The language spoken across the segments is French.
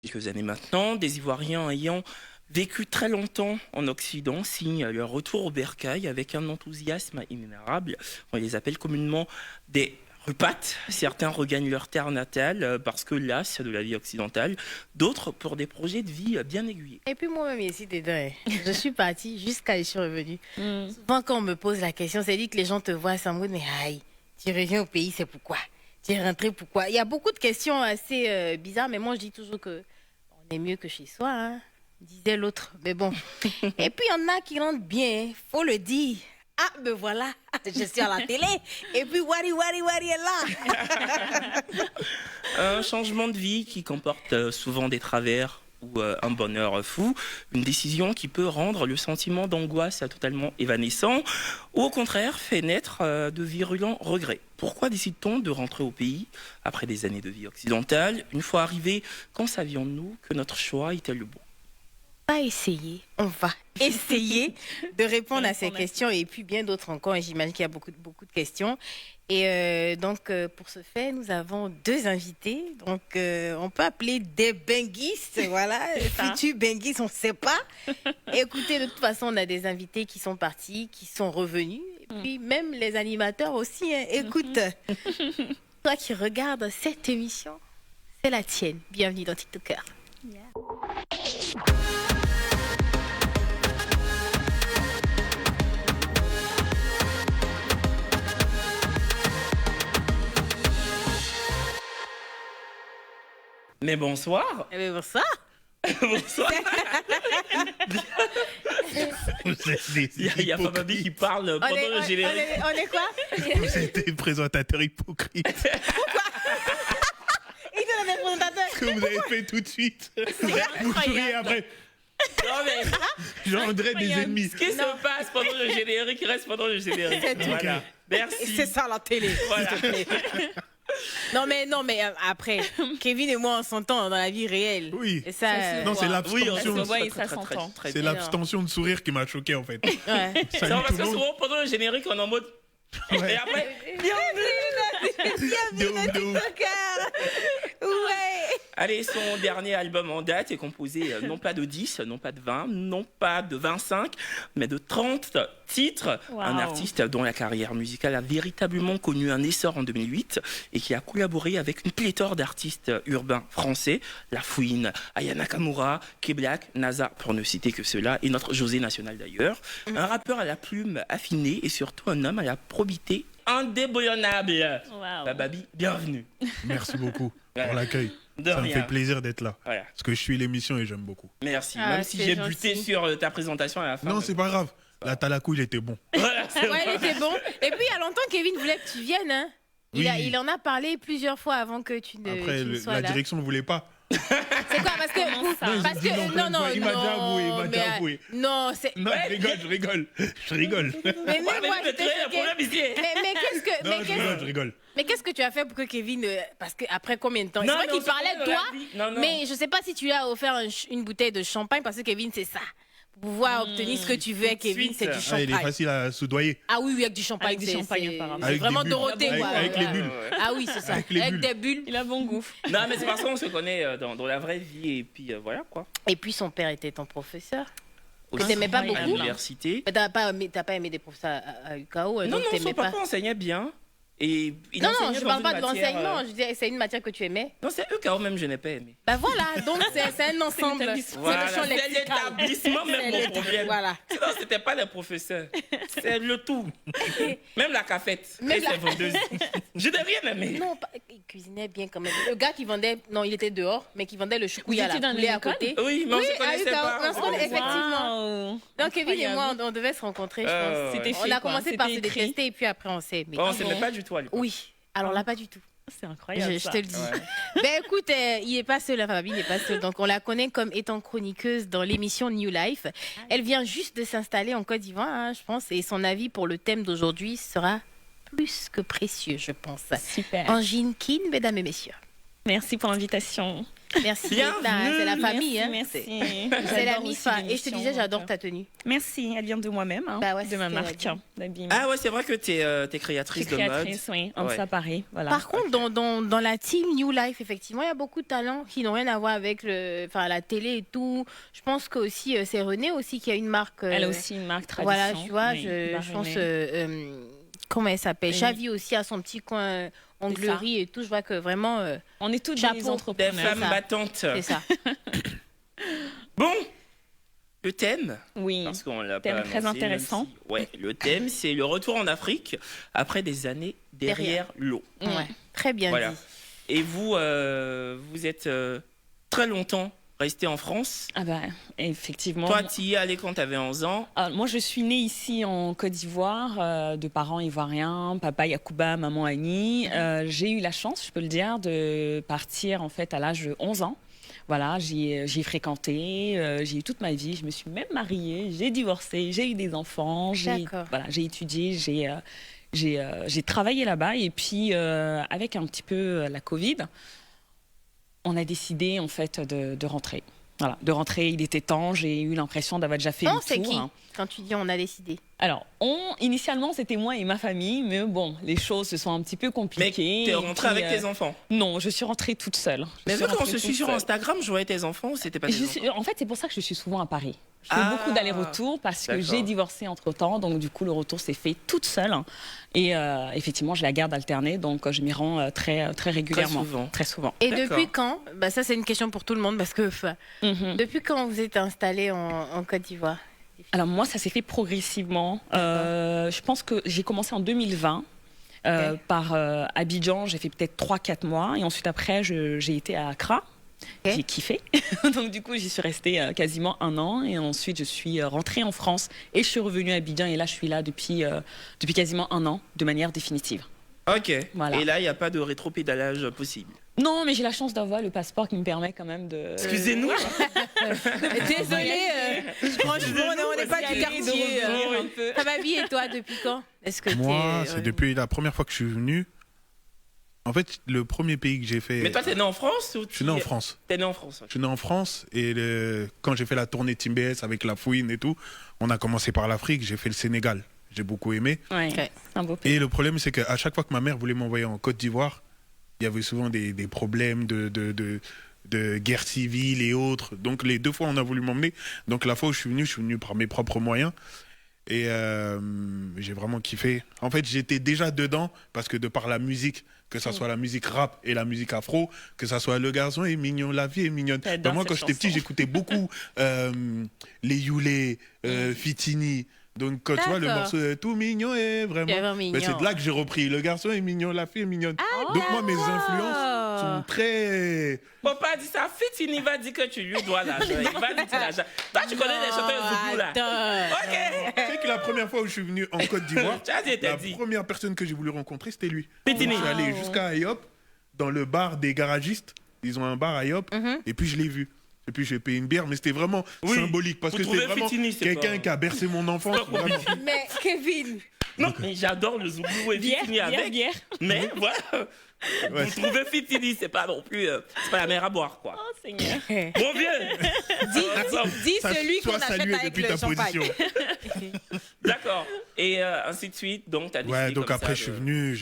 Quelques années maintenant, des Ivoiriens ayant vécu très longtemps en Occident signent leur retour au bercail avec un enthousiasme inénarrable. On les appelle communément des rupates. Certains regagnent leur terre natale parce que las de la vie occidentale, d'autres pour des projets de vie bien aiguillés. Et puis moi-même ici dedans, je suis partie jusqu'à je suis revenue. Souvent quand on me pose la question, c'est dit que les gens te voient sans mot, mais aïe, tu reviens au pays, c'est pourquoi? Tu es rentré pourquoi? Il y a beaucoup de questions assez bizarres, mais moi je dis toujours que on est mieux que chez soi, hein, disait l'autre. Mais bon. Et puis il y en a qui rentrent bien, faut le dire. Ah, me voilà, je suis à la télé. Et puis Wari est là. Un changement de vie qui comporte souvent des travers ou un bonheur fou, une décision qui peut rendre le sentiment d'angoisse totalement évanescent ou au contraire fait naître de virulents regrets. Pourquoi décide-t-on de rentrer au pays après des années de vie occidentale? Une fois arrivé, quand savions-nous que notre choix était le bon? Pas essayer, on va essayer de répondre à ces questions et puis bien d'autres encore. Et j'imagine qu'il y a beaucoup de questions. Et donc, pour ce faire, nous avons deux invités. Donc, on peut appeler des benguistes, voilà, futurs benguistes, on ne sait pas. Écoutez, de toute façon, on a des invités qui sont partis, qui sont revenus. Et puis, même les animateurs aussi, hein. Écoute, toi qui regardes cette émission, c'est la tienne. Bienvenue dans TikToker. Yeah. Mais bonsoir. Eh bien, bonsoir. Bonsoir. Il y a Fababi qui parle pendant le générique. On est quoi? Vous êtes des présentateurs hypocrites. Pourquoi? Il te donne des présentateurs. Ce que vous avez fait tout de suite. Vous souriez après. Non mais J'endrais des ennemis. ce qui se passe pendant le générique reste pendant le générique. C'est tout. Voilà. Merci. C'est ça la télé. Voilà. Non mais après, Kevin et moi on s'entend dans la vie réelle. Oui. Et ça, Non, c'est Oui, l'abstention. on se voit et ça s'entend. C'est l'abstention de sourire qui m'a choqué en fait. Ouais. Non, Salut parce tout que le monde. souvent pendant le générique on est en mode. Ouais. Et après, De ouf, de ouf. Ouais. allez, son dernier album en date est composé non pas de 10, non pas de 20, non pas de 25, mais de 30 titres. Wow. Un artiste dont la carrière musicale a véritablement connu un essor en 2008 et qui a collaboré avec une pléthore d'artistes urbains français, La Fouine, Aya Nakamura, K-Black, NASA, pour ne citer que ceux-là, et notre José National d'ailleurs. Un rappeur à la plume affinée et surtout un homme à la probité indéboulonnable. Wow. Bababi, bienvenue. Merci beaucoup Ouais. pour l'accueil. De Ça me rien. fait plaisir d'être là. Voilà. Parce que je suis l'émission et j'aime beaucoup. Merci. Ah, Même si c'est j'ai gentil. buté sur ta présentation à la fin. Non, c'est pas grave. La talakou, il était bon. Voilà, c'est Ouais, vrai. il était bon. Et puis il y a longtemps, Kevin voulait que tu viennes. Hein. Oui. Il en a parlé plusieurs fois avant que tu ne, Après, tu ne sois la là. direction ne voulait pas. C'est quoi? Parce que. Comment ça? Non, Parce j'ai dit que. non, Non, il m'a déjà avoué, il m'a mais, déjà avoué. Non, c'est. Non, je rigole. Je rigole. Mais Ouais, même mais moi, vous je me t'ai créez un choqué. problème ici. Mais qu'est-ce que. Non, je rigole. Mais qu'est-ce que tu as fait pour que Kevin. Parce que après combien de temps? Non, C'est vrai mais qu'il on parlait se de connaît toi, dans la vie. Non, non. mais je sais pas si tu lui as offert une bouteille de champagne parce que Kevin, c'est ça. Pour pouvoir obtenir ce que tu veux avec tout de Kevin, suite. c'est du Ah, il est champagne. facile à soudoyer. Ah oui, avec du champagne. Avec du c'est- champagne, c'est- apparemment. c'est Avec vraiment des bulles. Dorothée, quoi. Avec les Ouais. bulles. Ah oui, c'est ça. Avec les bulles. des bulles. Il a bon goût. Non, mais c'est parce qu'on se connaît dans la vraie vie et puis voilà quoi. Et puis son père était ton professeur. Aussi, t'aimais pas à beaucoup? l'université. Mais t'as pas aimé des professeurs à UKO, Non, donc non, t'aimais son papa enseignait bien. Et il Non, non, enseignait je dans parle une pas de matière, l'enseignement. Je disais, c'est une matière que tu aimais. Non, c'est UKO même, je n'ai pas aimé. Bah voilà, donc c'est un ensemble. l'établissement. Voilà, le champ c'est lexical. l'établissement même C'est mon l'état- problème. Voilà. Sinon, c'était pas les professeurs. C'est le tout. Même la cafette. Même Et la- ses vendeuses. Je n'ai rien aimé. Non, il cuisinait bien quand même. Le gars qui vendait, non, il était dehors, mais qui vendait le choucouille Vous à la étiez dans poulet le à même côté. Oui, mais on Oui, se connaissait à UKO, pas. on se connaît, effectivement. Wow. Donc Kevin et moi, Incroyable. on devait se rencontrer, je Euh, pense. C'était On fait, a quoi. commencé par se C'était écrit. détester et puis après on s'est aimé. Bon, on s'aimait pas du tout à l'époque. Oui, alors là, pas du tout. C'est incroyable. Je ça. te le dis. Ouais. Ben écoute, il n'est pas seul, Fabi, il n'est pas seul. Donc on la connaît comme étant chroniqueuse dans l'émission New Life. Elle vient juste de s'installer en Côte d'Ivoire, hein, je pense, et son avis pour le thème d'aujourd'hui sera plus que précieux, je pense. Super. Angine Keane, mesdames et messieurs. Merci pour l'invitation. Merci. Bienvenue. C'est la famille. Merci, Hein. merci. C'est la J'adore MIFA. aussi Et je te l'émission, disais, j'adore donc, ta tenue. Merci, elle vient de moi-même, hein, Bah ouais, de c'est ma ce qu'elle a marque dit. d'habillement. Ah ouais, c'est vrai que t'es es créatrice Je suis de mode. créatrice, oui, en Ouais. ça Paris, voilà. Par contre, dans la team New Life, effectivement, il y a beaucoup de talents qui n'ont rien à voir avec la télé et tout. Je pense que aussi c'est René aussi qui a une marque. Elle a aussi une marque tradition. Voilà, tu vois, oui, je pense. Barenais. Comment elle s'appelle? Oui. Chavi aussi a son petit coin onglerie et tout. Je vois que vraiment, On est toutes chapeau. des Des entrepreneurs. femmes ça. battantes. c'est ça. Bon, le thème, Oui, parce qu'on l'a Thème pas très annoncé, même intéressant. si- ouais, le thème, c'est le retour en Afrique après des années derrière l'eau. Ouais, très bien Voilà. dit. Et vous, vous êtes très longtemps resté en France. ah bah, effectivement. Toi, tu y es allé quand tu avais 11 ans. Ah, moi, je suis née ici en Côte d'Ivoire, de parents ivoiriens, papa Yacouba, maman Annie. J'ai eu la chance, je peux le dire, de partir en fait à l'âge de 11 ans. Voilà, j'ai fréquenté, j'ai eu toute ma vie, je me suis même mariée, j'ai divorcé, j'ai eu des enfants, D'accord. j'ai étudié, j'ai travaillé là-bas et puis avec un petit peu la Covid, on a décidé en fait de rentrer. Voilà, de rentrer, il était temps, j'ai eu l'impression d'avoir déjà fait On, le c'est tour. qui Hein. quand tu dis on a décidé? Alors, initialement, c'était moi et ma famille, mais bon, les choses se sont un petit peu Mais compliquées. tu es et rentrée puis, avec tes enfants. Non, je suis rentrée toute seule. Mais Je vu suis quand on se rentrée suit toute sur seule. Instagram, je voyais tes enfants, c'était pas tes enfants. En fait, c'est pour ça que je suis souvent à Paris. Je fais Ah, beaucoup d'allers-retours parce que d'accord. j'ai divorcé entre-temps, donc du coup, le retour s'est fait toute seule. Et effectivement, j'ai la garde alternée, donc je m'y rends très, très régulièrement. souvent. Très souvent. Et D'accord. depuis quand? Bah ça c'est une question pour tout le monde parce que Mhm. depuis quand vous êtes installé en Côte d'Ivoire? Alors moi, ça s'est fait progressivement. Je pense que j'ai commencé en 2020. Ok. Par Abidjan, j'ai fait peut-être 3-4 mois. Et ensuite, après, j'ai été à Accra. Ok. J'ai kiffé. Donc, du coup, j'y suis restée quasiment 1 an. Et ensuite, je suis rentrée en France. Et je suis revenue à Abidjan. Et là, je suis là depuis quasiment 1 an, de manière définitive. Ok. Voilà. Et là, il n'y a pas de rétropédalage possible. Non, mais j'ai la chance d'avoir le passeport qui me permet quand même de... Excusez-nous. Désolée, franchement, on n'est pas du D'y aller, de quartier. revenir un peu. Ça va bien et toi depuis quand? Est-ce que Moi, t'es, c'est depuis la première fois que je suis venu. En fait, le premier pays que j'ai fait. Mais toi, t'es né en France ou je suis né en France. T'es né en France. ok. Je suis né en France et quand j'ai fait la tournée Team BS avec La Fouine et tout, on a commencé par l'Afrique, j'ai fait le Sénégal. J'ai beaucoup aimé. Ouais, Ok. c'est un beau pays. Et le problème, c'est qu'à chaque fois que ma mère voulait m'envoyer en Côte d'Ivoire, il y avait souvent des problèmes de guerre civile et autres. Donc les 2 fois, on a voulu m'emmener. Donc la fois où je suis venu par mes propres moyens. Et j'ai vraiment kiffé. En fait, j'étais déjà dedans parce que de par la musique, que ça soit la musique rap et la musique afro, que ça soit Le garçon est mignon, la vie est mignonne. J'adore Moi, quand cette j'étais petit, chanson. j'écoutais beaucoup les Youlé, Fitini. Donc, quand tu vois le D'accord. morceau Tout mignon est vraiment. Vraiment mignon. Ben, c'est de là que j'ai repris. Le garçon est mignon, la fille est mignonne. Donc, moi, mes influences sont très. Papa dit ça, Fitini va dire que tu lui dois l'argent. Il va lui dire l'argent. Toi, tu connais les chanteurs Zougou là. Attends. Ok. Tu sais que la première fois où je suis venu en Côte d'Ivoire, Tu as dit, t'as la dit. première personne que j'ai voulu rencontrer, c'était lui. Fitini. Je suis allé jusqu'à Ayop, dans le bar des garagistes. Ils ont un bar à Ayop, et puis je l'ai vu. Et puis j'ai payé une bière, mais c'était vraiment Oui. symbolique parce Vous que c'était trouvez vraiment Fitini, c'est quelqu'un pas- qui a bercé mon enfance. C'est pas vraiment. Mais Kevin, Non, mais j'adore le Zougou et Bière, Fitini bière, avec. bière. Mais voilà. Ouais. Vous trouvez Fitini, c'est pas non plus. C'est pas la mer à boire, quoi. Oh, Seigneur. Mon vieux. dis Ça celui qu'on soit achète salué avec depuis le ta champagne. position. D'accord. Et ainsi de suite. Donc, t'as décidé Ouais, donc comme après, ça je suis de- venu,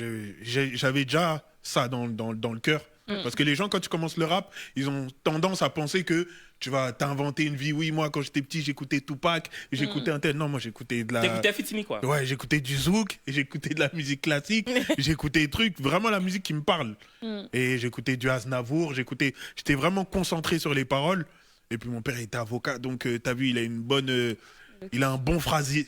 j'avais déjà ça dans le cœur. Parce que les gens, quand tu commences le rap, ils ont tendance à penser que tu vas t'inventer une vie. Oui, moi, quand j'étais petit, j'écoutais Tupac, j'écoutais un tel. Non, moi, j'écoutais de la. T'écoutais Fitini, quoi. Ouais, j'écoutais du zouk, et j'écoutais de la musique classique, j'écoutais des trucs, vraiment la musique qui me parle. Et j'écoutais du Aznavour, j'étais vraiment concentré sur les paroles. Et puis mon père était avocat, donc t'as vu, il a une bonne, il a un bon phrasé,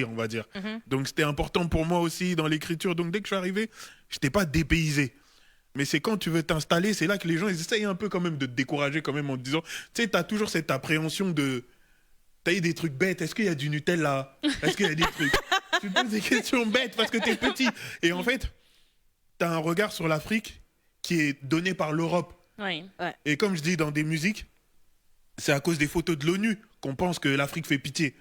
on va dire. Donc c'était important pour moi aussi dans l'écriture. Donc dès que je suis arrivé, j'étais pas dépaysé. Mais c'est quand tu veux t'installer, c'est là que les gens ils essayent un peu quand même de te décourager quand même en te disant, tu sais, t'as toujours cette appréhension de t'as eu des trucs bêtes. Est-ce qu'il y a du Nutella? Est-ce qu'il y a des trucs? Tu te poses des questions bêtes parce que t'es petit. Et en fait, t'as un regard sur l'Afrique qui est donné par l'Europe. Ouais. Et comme je dis dans des musiques, c'est à cause des photos de l'ONU qu'on pense que l'Afrique fait pitié.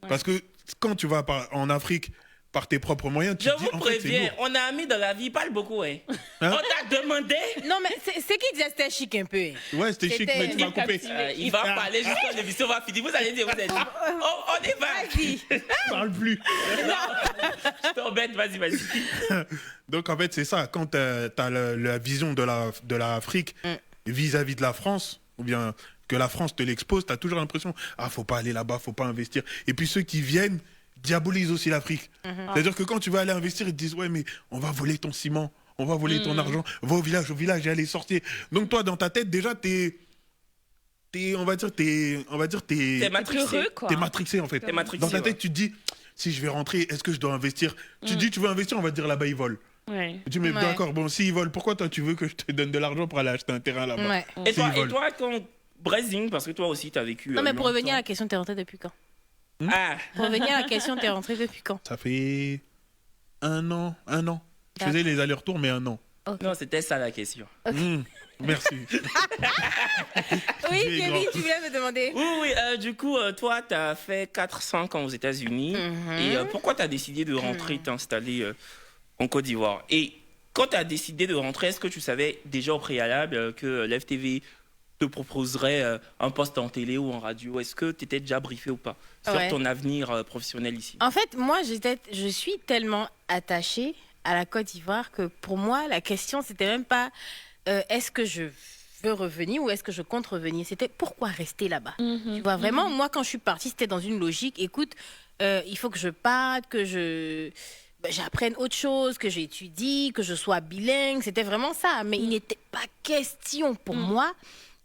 Parce que quand tu vas en Afrique, par tes propres moyens, tu Je te dis, vous en fait, c'est préviens, lourd. on a ami dans la vie, parle beaucoup. Hein. Hein? On t'a demandé. Non, mais c'est qui disait c'était chic un peu. Hein. Ouais, c'était chic, C'était- mais tu m'as coupé. Il va parler jusqu'à l'émission va finir. Vous allez dire, vous êtes. On est Vas-y. Parle plus. Je t'embête, vas-y. Donc, en fait, c'est ça. Quand tu as la vision de l'Afrique vis-à-vis de la France, ou bien que la France te l'expose, tu as toujours l'impression, faut pas aller là-bas, faut pas investir. Et puis, ceux qui viennent diabolisent aussi l'Afrique. C'est-à-dire que quand tu vas aller investir, ils te disent, ouais, mais on va voler ton ciment, on va voler ton argent, va au village, et allez sortir. Donc, toi, dans ta tête, déjà, t'es matrixé. Heureux, quoi. t'es matrixé, en fait. T'es matrixé, Dans ta ouais. tête, tu te dis, si je vais rentrer, est-ce que je dois investir? Tu dis, tu veux investir, on va te dire là-bas, ils volent. Ouais. Tu dis, mais Ouais. d'accord, bon, s'ils volent, pourquoi toi, tu veux que je te donne de l'argent pour aller acheter un terrain là-bas? Ouais. Et S'ils toi, volent. quand Brésil, parce que toi aussi, tu as vécu. Non, mais pour revenir à la longtemps. question, t'es rentré depuis quand? Ah, Pour revenir à la question, t'es rentré depuis quand? Ça fait un an. Je D'accord. faisais les allers-retours, mais un an. non, c'était ça la question. Merci. Oui, Dieu est Kevin, grand. tu voulais me demander? Oui, du coup, toi, tu as fait 4-5 ans aux États-Unis. Et pourquoi tu as décidé de rentrer, t'installer en Côte d'Ivoire? Et quand tu as décidé de rentrer, est-ce que tu savais déjà au préalable que l'FTV te proposerait un poste en télé ou en radio? Est-ce que tu étais déjà briefé ou pas sur Ouais. ton avenir professionnel ici? En fait, moi, je suis tellement attachée à la Côte d'Ivoire que pour moi, la question, c'était même pas est-ce que je veux revenir ou est-ce que je compte revenir. C'était pourquoi rester là-bas. Tu vois, vraiment, moi, quand je suis partie, c'était dans une logique. Écoute, il faut que je parte, que j'apprenne autre chose, que j'étudie, que je sois bilingue. C'était vraiment ça. Mais il n'était pas question pour moi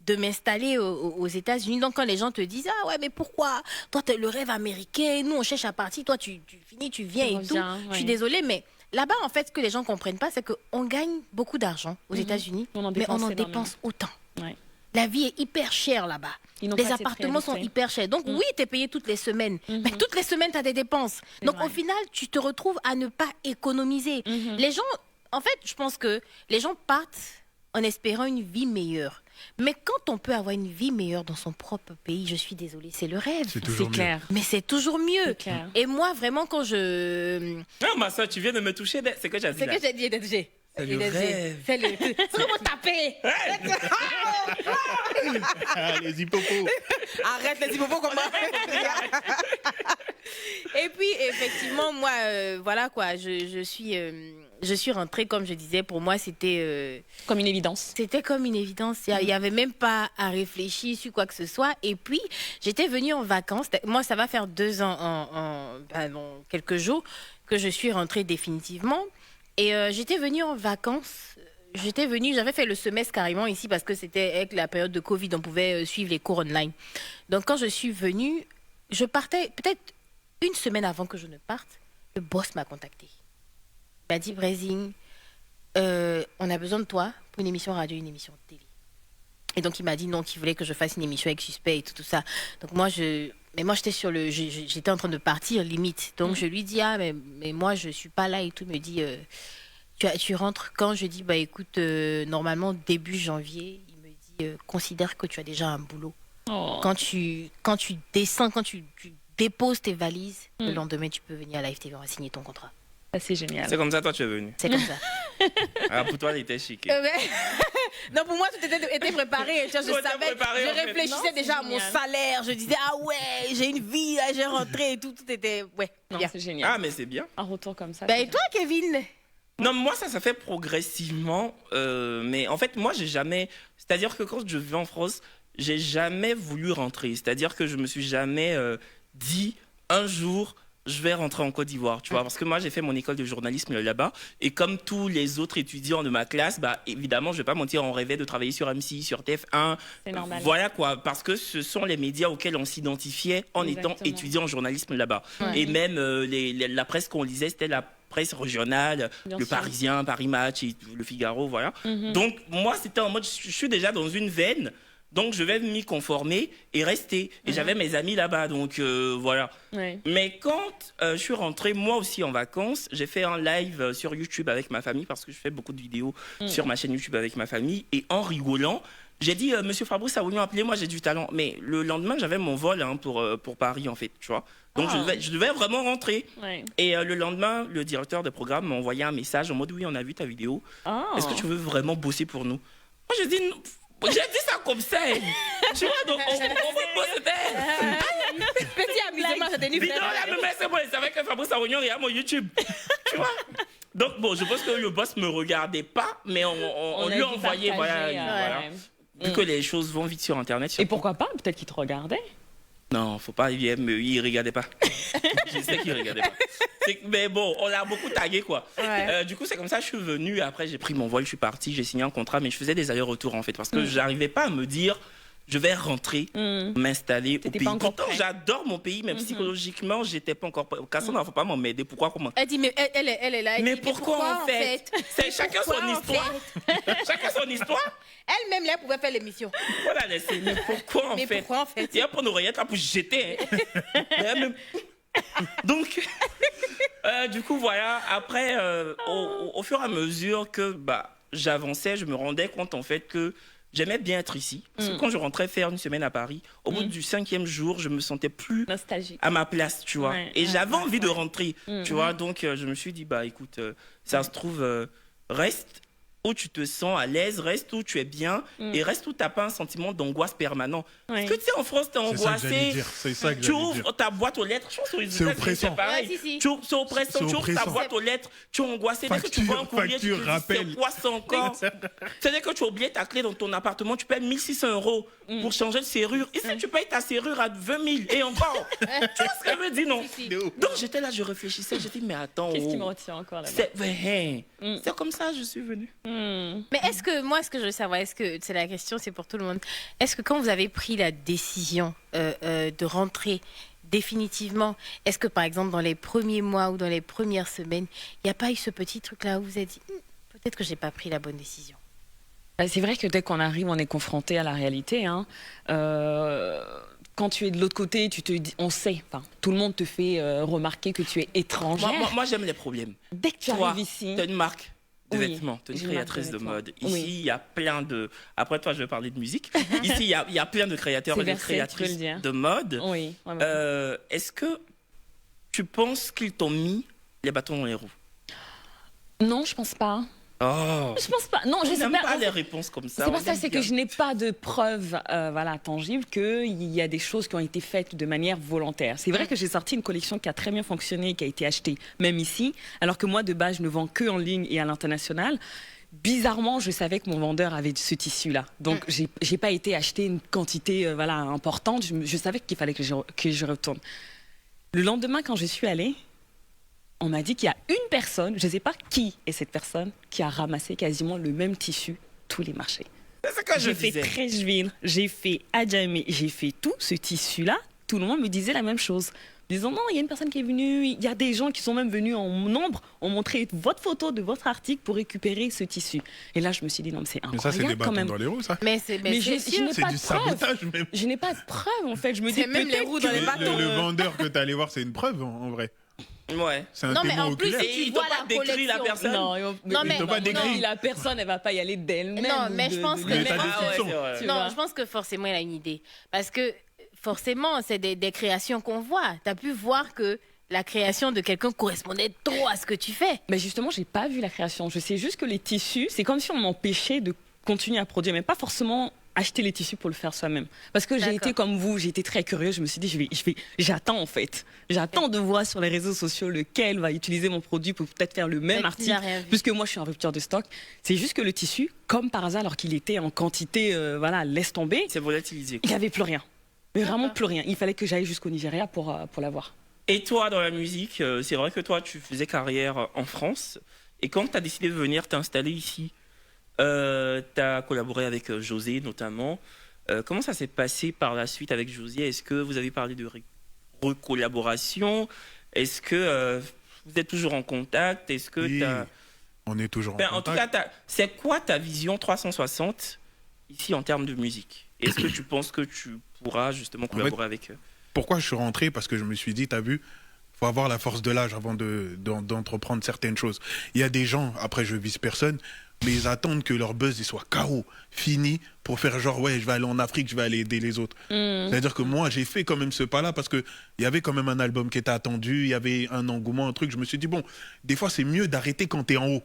de m'installer aux États-Unis. Donc, quand les gens te disent, ah ouais, mais pourquoi? Toi, t'es le rêve américain, nous, on cherche à partir, toi, tu finis, tu viens Tu et tout. reviens, Je suis ouais. désolée, mais là-bas, en fait, ce que les gens comprennent pas, c'est qu'on gagne beaucoup d'argent aux États-Unis, On en mais on dépense en énormément. dépense autant. Ouais. La vie est hyper chère là-bas. Ils n'ont Les pas cette appartements sont réalité. hyper chers. Donc, oui, tu es payé toutes les semaines. Mais toutes les semaines, tu as des dépenses. Donc, vrai. au final, tu te retrouves à ne pas économiser. Les gens, en fait, je pense que les gens partent en espérant une vie meilleure. Mais quand on peut avoir une vie meilleure dans son propre pays, je suis désolée, c'est le rêve. C'est toujours C'est mieux. clair. Mais c'est toujours mieux. C'est clair. Et moi, vraiment, quand je... Non, ma soeur, tu viens de me toucher. C'est que j'ai dit C'est là. que j'ai dit, DG. C'est le rêve. C'est le... C'est comment taper. Les hippopos. Arrête les hippopos comme ça. Et puis, effectivement, moi, voilà quoi, je suis rentrée, comme je disais, pour moi, c'était Comme une évidence. comme une évidence. Il n'y avait même pas à réfléchir sur quoi que ce soit. Et puis, j'étais venue en vacances. Moi, ça va faire 2 ans, dans quelques jours, que je suis rentrée définitivement. Et j'étais venue en vacances. J'avais fait le semestre carrément ici parce que c'était avec la période de Covid, on pouvait suivre les cours online. Donc, quand je suis venue, je partais peut-être une semaine avant que je ne parte. Le boss m'a contacté. Il m'a dit, Brésil, on a besoin de toi pour une émission radio, une émission télé. Et donc, il m'a dit non, qu'il voulait que je fasse une émission avec Suspect et tout ça. Donc, moi, j'étais j'étais en train de partir, limite. Donc, je lui dis, mais moi, je suis pas là et tout. Il me dit, tu rentres quand? Je dis, bah, écoute, normalement, début janvier. Il me dit, considère que tu as déjà un boulot. Oh. Quand tu descends, quand tu déposes tes valises, le lendemain, tu peux venir à la FTV, on va signer ton contrat. Ça, c'est génial. C'est comme ça, toi, tu es venu. C'est comme ça. Ah, pour toi, il était chic. Non, pour moi, tout était préparé. Tu vois, Tout je était savais, préparé, en je fait. réfléchissais Non, déjà à c'est mon génial. salaire. Je disais, ah ouais, j'ai une vie, là, j'ai rentré et tout. Tout était, ouais, Non, bien. c'est génial. Ah, mais c'est bien. Un retour comme ça. Bah, c'est et toi, Kevin? Non, moi, ça fait progressivement. Mais en fait, moi, j'ai jamais. C'est-à-dire que quand je vais en France, j'ai jamais voulu rentrer. C'est-à-dire que je me suis jamais dit un jour, je vais rentrer en Côte d'Ivoire, tu vois, parce que moi, j'ai fait mon école de journalisme là-bas. Et comme tous les autres étudiants de ma classe, bah, évidemment, je vais pas mentir, on rêvait de travailler sur M6, sur TF1. C'est normal. Voilà quoi, parce que ce sont les médias auxquels on s'identifiait en étant Exactement. étudiant en journalisme là-bas. Ouais. Et même la presse qu'on lisait, c'était la presse régionale, Bien le sûr. Parisien, Paris Match, et le Figaro, voilà. Donc moi, c'était en mode, je suis déjà dans une veine, donc je vais m'y conformer et rester. Et j'avais mes amis là-bas, donc voilà. Ouais. Mais quand je suis rentré, moi aussi en vacances, j'ai fait un live sur YouTube avec ma famille, parce que je fais beaucoup de vidéos sur ma chaîne YouTube avec ma famille, et en rigolant, J'ai dit, Monsieur Fabrice Awignon, appelez-moi, j'ai du talent. Mais le lendemain, j'avais mon vol pour Paris, en fait, tu vois. Donc, je devais vraiment rentrer. Ouais. Et le lendemain, le directeur de programme m'a envoyé un message en mode, oui, on a vu ta vidéo. Oh. Est-ce que tu veux vraiment bosser pour nous? Moi, j'ai dit, j'ai dit ça comme ça. Tu vois, donc, on veut bosser. Petit amusement, ça Dis non, là, mais c'est bon, il savait que Fabrice Awignon est à mon YouTube. Tu vois? Donc, bon, je pense que le boss ne me regardait pas, mais on lui a envoyé, voilà. ouais. Vu que les choses vont vite sur Internet. Et pourquoi pas? Peut-être qu'il te regardait. Non, faut pas, il regardait pas. Je sais qu'il regardait pas. Mais bon, on l'a beaucoup tagué, quoi. Ouais. Du coup, c'est comme ça, je suis venu. Après, j'ai pris mon vol, je suis parti, j'ai signé un contrat, mais je faisais des allers-retours, en fait, parce que j'arrivais pas à me dire, je vais rentrer, m'installer au T'étais pays. pas encore Pourtant, prêt. j'adore mon pays, mais psychologiquement, j'étais pas encore prêt. Cassandra, faut pas m'emmerder. Pourquoi, comment? Elle dit, mais elle est là. Elle Mais dit, pourquoi, en fait? C'est chacun son Pourquoi, en histoire. Chacun son histoire. Elle-même, là, elle pouvait faire l'émission. Voilà, laissez. Mais pourquoi, en Mais fait? pourquoi, en fait? Il y a pour une oreillette là pour jeter. Hein. Donc, du coup, voilà. Après, au fur et à mesure que j'avançais, je me rendais compte en fait que j'aimais bien être ici. Parce que quand je rentrais faire une semaine à Paris, au bout du 5e jour, je me sentais plus Nostalgique. à ma place, tu vois. Ouais, Et ouais, j'avais ouais, envie de rentrer, tu vois. Donc, je me suis dit, écoute, ça se trouve, reste où tu te sens à l'aise, reste où tu es bien et reste où tu n'as pas un sentiment d'angoisse permanent. Ouais. Parce que tu sais, en France, tu es C'est ça que j'allais angoissé. dire. C'est ça que Tu j'allais ouvres dire. ta boîte aux lettres, je pense que C'est oppressant. c'est pareil. Ouais, si. C'est oppressant. C'est Tu ouvres ta oppressant. boîte aux lettres, tu es angoissé. Dès que tu vois un courrier, tu te dis, rappel. c'est quoi ça encore? C'est-à-dire que tu as oublié ta clé dans ton appartement, tu payes 1 600 € pour changer de serrure. Ici, tu payes ta serrure à 20 000 et encore. Tu vois ce que je veux dire, non? Si. Donc j'étais là, je réfléchissais, je dis, mais attends. Qu'est-ce qui me retient encore là-bas? C'est comme ça, je suis venue. Mais est-ce que, moi, ce que je veux savoir, est-ce que, c'est la question, c'est pour tout le monde, est-ce que quand vous avez pris la décision de rentrer définitivement, est-ce que par exemple dans les premiers mois ou dans les premières semaines, il n'y a pas eu ce petit truc-là où vous vous êtes dit, peut-être que j'ai pas pris la bonne décision? C'est vrai que dès qu'on arrive, on est confronté à la réalité. Hein. Quand tu es de l'autre côté, tu te dis, on sait, tout le monde te fait remarquer que tu es étrangère. Moi, j'aime les problèmes. Dès que tu Toi, arrives ici, tu as une marque de Oui, vêtements, tu es j'ai une une marque de créatrice de vêtements. mode. Oui. Ici, il y a plein de... Après, toi, je vais parler de musique. Ici, il y a plein de créateurs C'est et de versé, tu peux le créatrices dire. de mode. oui. Ouais, ouais. Est-ce que tu penses qu'ils t'ont mis les bâtons dans les roues? Non, je pense pas. Oh, Je pense pas. Non, je je sais n'aime pas. pas les réponses comme ça. C'est On pas ça, aime c'est bien. que je n'ai pas de preuves tangibles qu'il y a des choses qui ont été faites de manière volontaire. C'est vrai que j'ai sorti une collection qui a très bien fonctionné, qui a été achetée même ici, alors que moi, de base, je ne vends que en ligne et à l'international. Bizarrement, je savais que mon vendeur avait ce tissu-là. Donc, j'ai pas été acheter une quantité importante. Je savais qu'il fallait que je retourne. Le lendemain, quand je suis allée, on m'a dit qu'il y a une personne, je ne sais pas qui est cette personne, qui a ramassé quasiment le même tissu tous les marchés. C'est ce que je J'ai fait disais. Trècheville, j'ai fait Adjamé, j'ai fait tout ce tissu-là. Tout le monde me disait la même chose. Disant non, il y a une personne qui est venue, il y a des gens qui sont même venus en nombre, ont montré votre photo de votre article pour récupérer ce tissu. Et là, je me suis dit non, mais c'est Mais ça, c'est des incroyable quand bâtons même. dans les roues, ça. Mais c'est Mais c'est je sûr. n'ai C'est pas du de preuve. sabotage, même. Je n'ai pas de preuve en fait. Je me dis C'est même les peut-être roues dans que- les bâtons. Le vendeur que t'es allé voir, c'est une preuve, en vrai. Ouais. C'est un Non, mais témoin en plus, oculaire. Et tu ils t'ont vois pas la décrit la collection. personne? Non, Non, mais- Ils t'ont pas décrit. la personne, elle va pas y aller d'elle-même. Non, ou mais je pense que- Mais t'as mais- des Ah ouais, soupçons. c'est vrai. Tu Non, vois. je pense que forcément, il a une idée. Parce que forcément, c'est des créations qu'on voit. Tu as pu voir que la création de quelqu'un correspondait trop à ce que tu fais. Mais justement, j'ai pas vu la création. Je sais juste que les tissus, c'est comme si on m'empêchait de continuer à produire, mais pas forcément acheter les tissus pour le faire soi-même. Parce que j'ai D'accord. été comme vous, j'ai été très curieuse. Je me suis dit, j'attends en fait. J'attends de voir sur les réseaux sociaux lequel va utiliser mon produit pour peut-être faire le même Mais tu article. n'as rien vu. Puisque moi, je suis en rupture de stock. C'est juste que le tissu, comme par hasard, alors qu'il était en quantité, laisse tomber, C'est volatilisé. il n'y avait plus rien. Mais vraiment D'accord. plus rien. Il fallait que j'aille jusqu'au Nigeria pour l'avoir. Et toi, dans la musique, c'est vrai que toi, tu faisais carrière en France. Et quand tu as décidé de venir t'installer ici, tu as collaboré avec José notamment. Comment ça s'est passé par la suite avec José? Est-ce que vous avez parlé de recollaboration? Est-ce que vous êtes toujours en contact? Est-ce que Oui, t'as... on est toujours en Ben, en tout contact. cas, c'est quoi ta vision 360 ici en termes de musique? Est-ce que tu penses que tu pourras justement collaborer avec eux? Pourquoi je suis rentré? Parce que je me suis dit, t'as vu, faut avoir la force de l'âge avant d'entreprendre certaines choses. Il y a des gens, après je vise personne, mais ils attendent que leur buzz il soit KO, fini, pour faire genre, ouais, je vais aller en Afrique, je vais aller aider les autres. C'est-à-dire que moi, j'ai fait quand même ce pas-là parce qu'il y avait quand même un album qui était attendu, il y avait un engouement, un truc. Je me suis dit, bon, des fois, c'est mieux d'arrêter quand t'es en haut.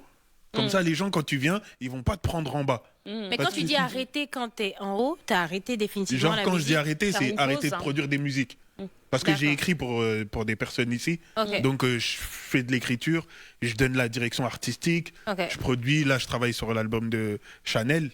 Comme ça, les gens, quand tu viens, ils vont pas te prendre en bas. Mais Parce quand tu que dis arrêter quand t'es en haut, t'as arrêté définitivement genre, la quand je musique. dis arrêter, faire c'est une arrêter pause, de hein. produire des musiques. Parce que j'ai D'accord. écrit pour des personnes ici. Ok. Donc, je fais de l'écriture, je donne la direction artistique, Ok. je produis. Là, je travaille sur l'album de Chanel,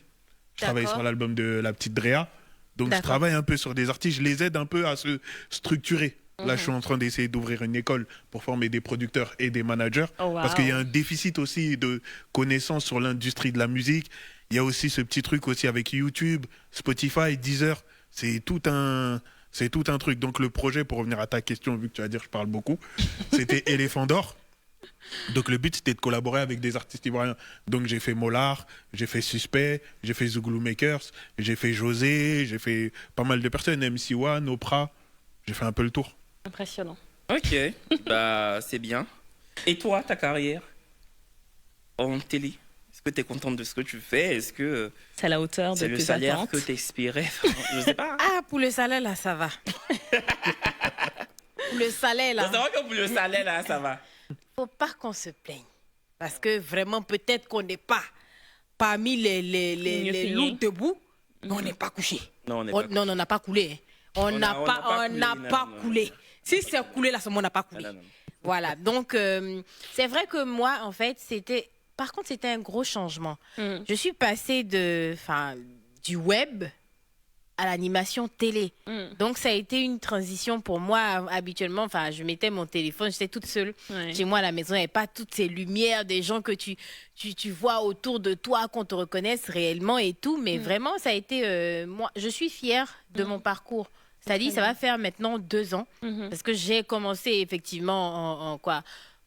je travaille D'accord. sur l'album de la petite Drea. Donc, je D'accord. travaille un peu sur des artistes, je les aide un peu à se structurer. Là, je suis en train d'essayer d'ouvrir une école pour former des producteurs et des managers. Oh, wow. Parce qu'il y a un déficit aussi de connaissances sur l'industrie de la musique. Il y a aussi ce petit truc aussi avec YouTube, Spotify, Deezer. C'est tout un truc. Donc, le projet, pour revenir à ta question, vu que tu vas dire que je parle beaucoup, c'était Éléphant d'Or. Donc, le but, c'était de collaborer avec des artistes ivoiriens. Donc, j'ai fait Molar, j'ai fait Suspect, j'ai fait Zouglou Makers, j'ai fait José, j'ai fait pas mal de personnes, MC One, Oprah. J'ai fait un peu le tour. Impressionnant. Ok, bah c'est bien. Et toi, ta carrière en télé, est-ce que tu es contente de ce que tu fais? Est-ce que C'est à la hauteur de c'est le tes salaire attentes. que tu espérais? Je sais pas. Ah, pour le salaire, là, ça va. Pour le salaire, Non, là, c'est vrai que pour le salaire, là, ça va. faut pas qu'on se plaigne. Parce que vraiment, peut-être qu'on n'est pas parmi mieux les payés. loups debout, mais on n'est pas couché. Non, on n'est On- pas. Non, on n'a pas coulé. Hein. On n'a pas coulé. Non. Si c'est coulé, là, c'est moi, on n'a pas coulé. Non, non, non. Voilà, donc c'est vrai que moi, en fait, par contre, c'était un gros changement. Je suis passée du web à l'animation télé. Donc, ça a été une transition pour moi. Habituellement, je mettais mon téléphone, j'étais toute seule. Ouais. Chez moi, à la maison, il n'y avait pas toutes ces lumières des gens que tu vois autour de toi, qu'on te reconnaisse réellement et tout. Mais vraiment, ça a été... moi, je suis fière de mon parcours. C'est-à-dire, ça va faire maintenant 2 ans. Parce que j'ai commencé effectivement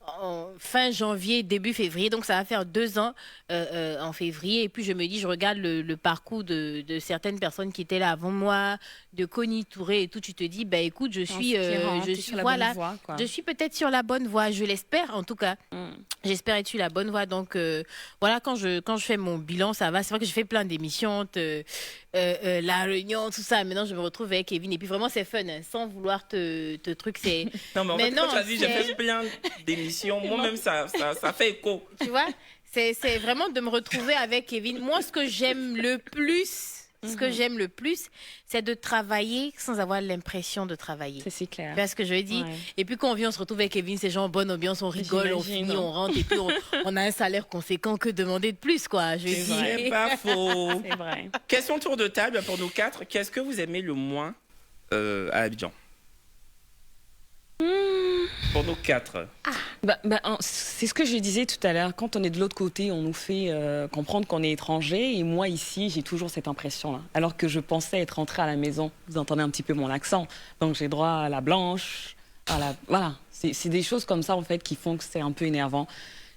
en fin janvier, début février. Donc, ça va faire 2 ans en février. Et puis, je me dis, je regarde le parcours de certaines personnes qui étaient là avant moi, de Connie Touré et tout. Tu te dis, bah écoute, je suis sur la bonne voie, quoi. je suis peut-être sur la bonne voie. Je l'espère, en tout cas. J'espère être sur la bonne voie. Donc, voilà, quand je fais mon bilan, ça va. C'est vrai que j'ai fait plein d'émissions, La Réunion, tout ça. Maintenant, je me retrouve avec Kevin. Et puis, vraiment, c'est fun. Hein, sans vouloir te truc, c'est... Non, mais en Mais fait, non, quand tu as dit, j'ai c'est- fait plein d'émissions, moi-même, ça fait écho. Tu vois, c'est vraiment de me retrouver avec Kevin. Moi, ce que j'aime le plus, c'est de travailler sans avoir l'impression de travailler. C'est clair. Tu vois ce que je veux dire? Ouais. Et puis quand on vient, on se retrouve avec Kevin, c'est genre bonne ambiance, on rigole, on J'imagine. finit, on rentre, et puis on a un salaire conséquent, que demander de plus, quoi. Je veux C'est dire. vrai. C'est pas faux. C'est vrai. Question tour de table pour nous 4. Qu'est-ce que vous aimez le moins à Abidjan? Pour nous 4. C'est ce que je disais tout à l'heure. Quand on est de l'autre côté, on nous fait comprendre qu'on est étranger. Et moi, ici, j'ai toujours cette impression-là. Alors que je pensais être rentrée à la maison. Vous entendez un petit peu mon accent. Donc, j'ai droit à la blanche. Voilà. C'est des choses comme ça, en fait, qui font que c'est un peu énervant.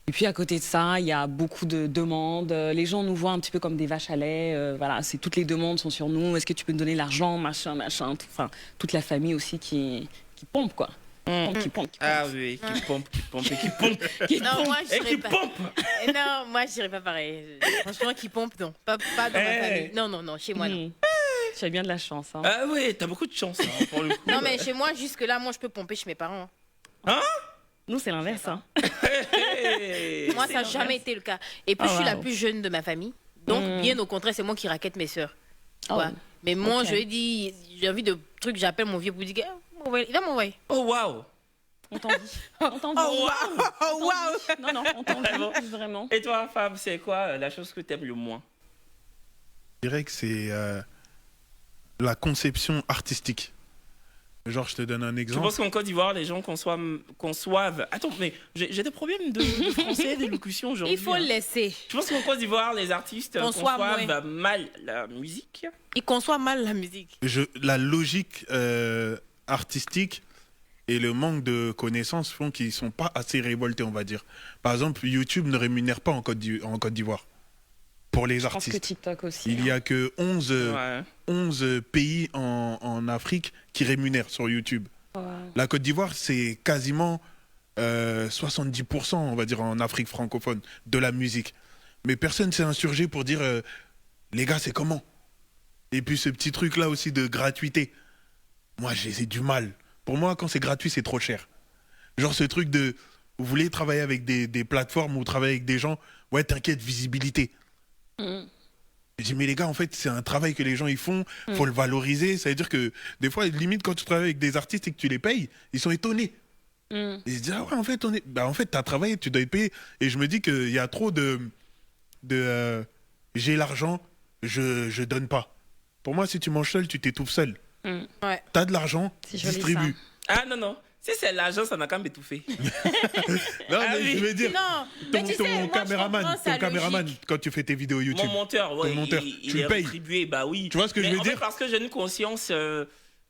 Et puis, à côté de ça, il y a beaucoup de demandes. Les gens nous voient un petit peu comme des vaches à lait. Voilà, toutes les demandes sont sur nous. Est-ce que tu peux me donner l'argent, machin. Enfin, toute la famille aussi qui pompe, quoi. Qui pompe. Ah oui, qui pompe et qui pompe. Non, moi, je Et qui dirais pas. pompe. Non, moi, je dirais pas pareil. Franchement, qui pompe, non. Pas dans ma famille. Non, chez moi, non. Tu as bien de la chance. Hein. Ah oui, t'as beaucoup de chance hein, pour le coup. Non, mais chez moi, jusque-là, moi, je peux pomper chez mes parents. Nous, c'est l'inverse. Hein. Hey. Moi, ça n'a jamais été le cas. Et puis, Oh, je suis la wow. plus jeune de ma famille. Donc, bien au contraire, c'est moi qui raquette mes sœurs. Quoi. Mais moi, ok. je dis, j'ai envie de trucs, j'appelle mon vieux pour lui dire, il va m'envoyer. Oh waouh. On t'envie. On t'envie. Oh, waouh! Non, on t'envie, vraiment. Et toi, Fab, c'est quoi la chose que t'aimes le moins? Je dirais que c'est la conception artistique. Genre, je te donne un Je exemple. pense qu'en Côte d'Ivoire, les gens conçoivent. Attends, mais j'ai des problèmes de français, d'élocution aujourd'hui. Il faut le hein. laisser. Je pense qu'en Côte d'Ivoire, les artistes Conçoivent conçoivent mal la musique. Il conçoit mal la musique. La logique artistique et le manque de connaissances font qu'ils ne sont pas assez révoltés, on va dire. Par exemple, YouTube ne rémunère pas en Côte d'Ivoire pour les Je pense que artistes. TikTok aussi. Il n'y a que 11 pays en Afrique qui rémunèrent sur YouTube. Ouais. La Côte d'Ivoire, c'est quasiment 70%, on va dire, en Afrique francophone, de la musique. mais personne s'est insurgé pour dire les gars, c'est comment? Et puis ce petit truc-là aussi de gratuité. Moi, j'ai du mal. Pour moi, quand c'est gratuit, c'est trop cher. Genre ce truc de, vous voulez travailler avec des plateformes ou travailler avec des gens, ouais, t'inquiète, visibilité. Je dis, mais les gars, en fait, c'est un travail que les gens ils font, faut le valoriser. Ça veut dire que des fois, limite, quand tu travailles avec des artistes et que tu les payes, ils sont étonnés. Ils se disent, ah ouais, en fait, en fait, t'as travaillé, tu dois être payé. Et je me dis qu'il y a trop j'ai l'argent, je donne pas. Pour moi, si tu manges seul, tu t'étouffes seul. Ouais. T'as de l'argent, C'est joli, distribue. Ah non. Si c'est l'argent, ça n'a qu'à m'étouffer. Non, Ah mais oui. je veux dire, Non, mais tu sais, moi, je comprends sa caméraman, logique. quand tu fais tes vidéos YouTube. Mon monteur, ouais, Ton monteur, il tu est le payes. rétribué, bah oui. Tu vois ce que je Mais veux en fait, dire? parce que j'ai une conscience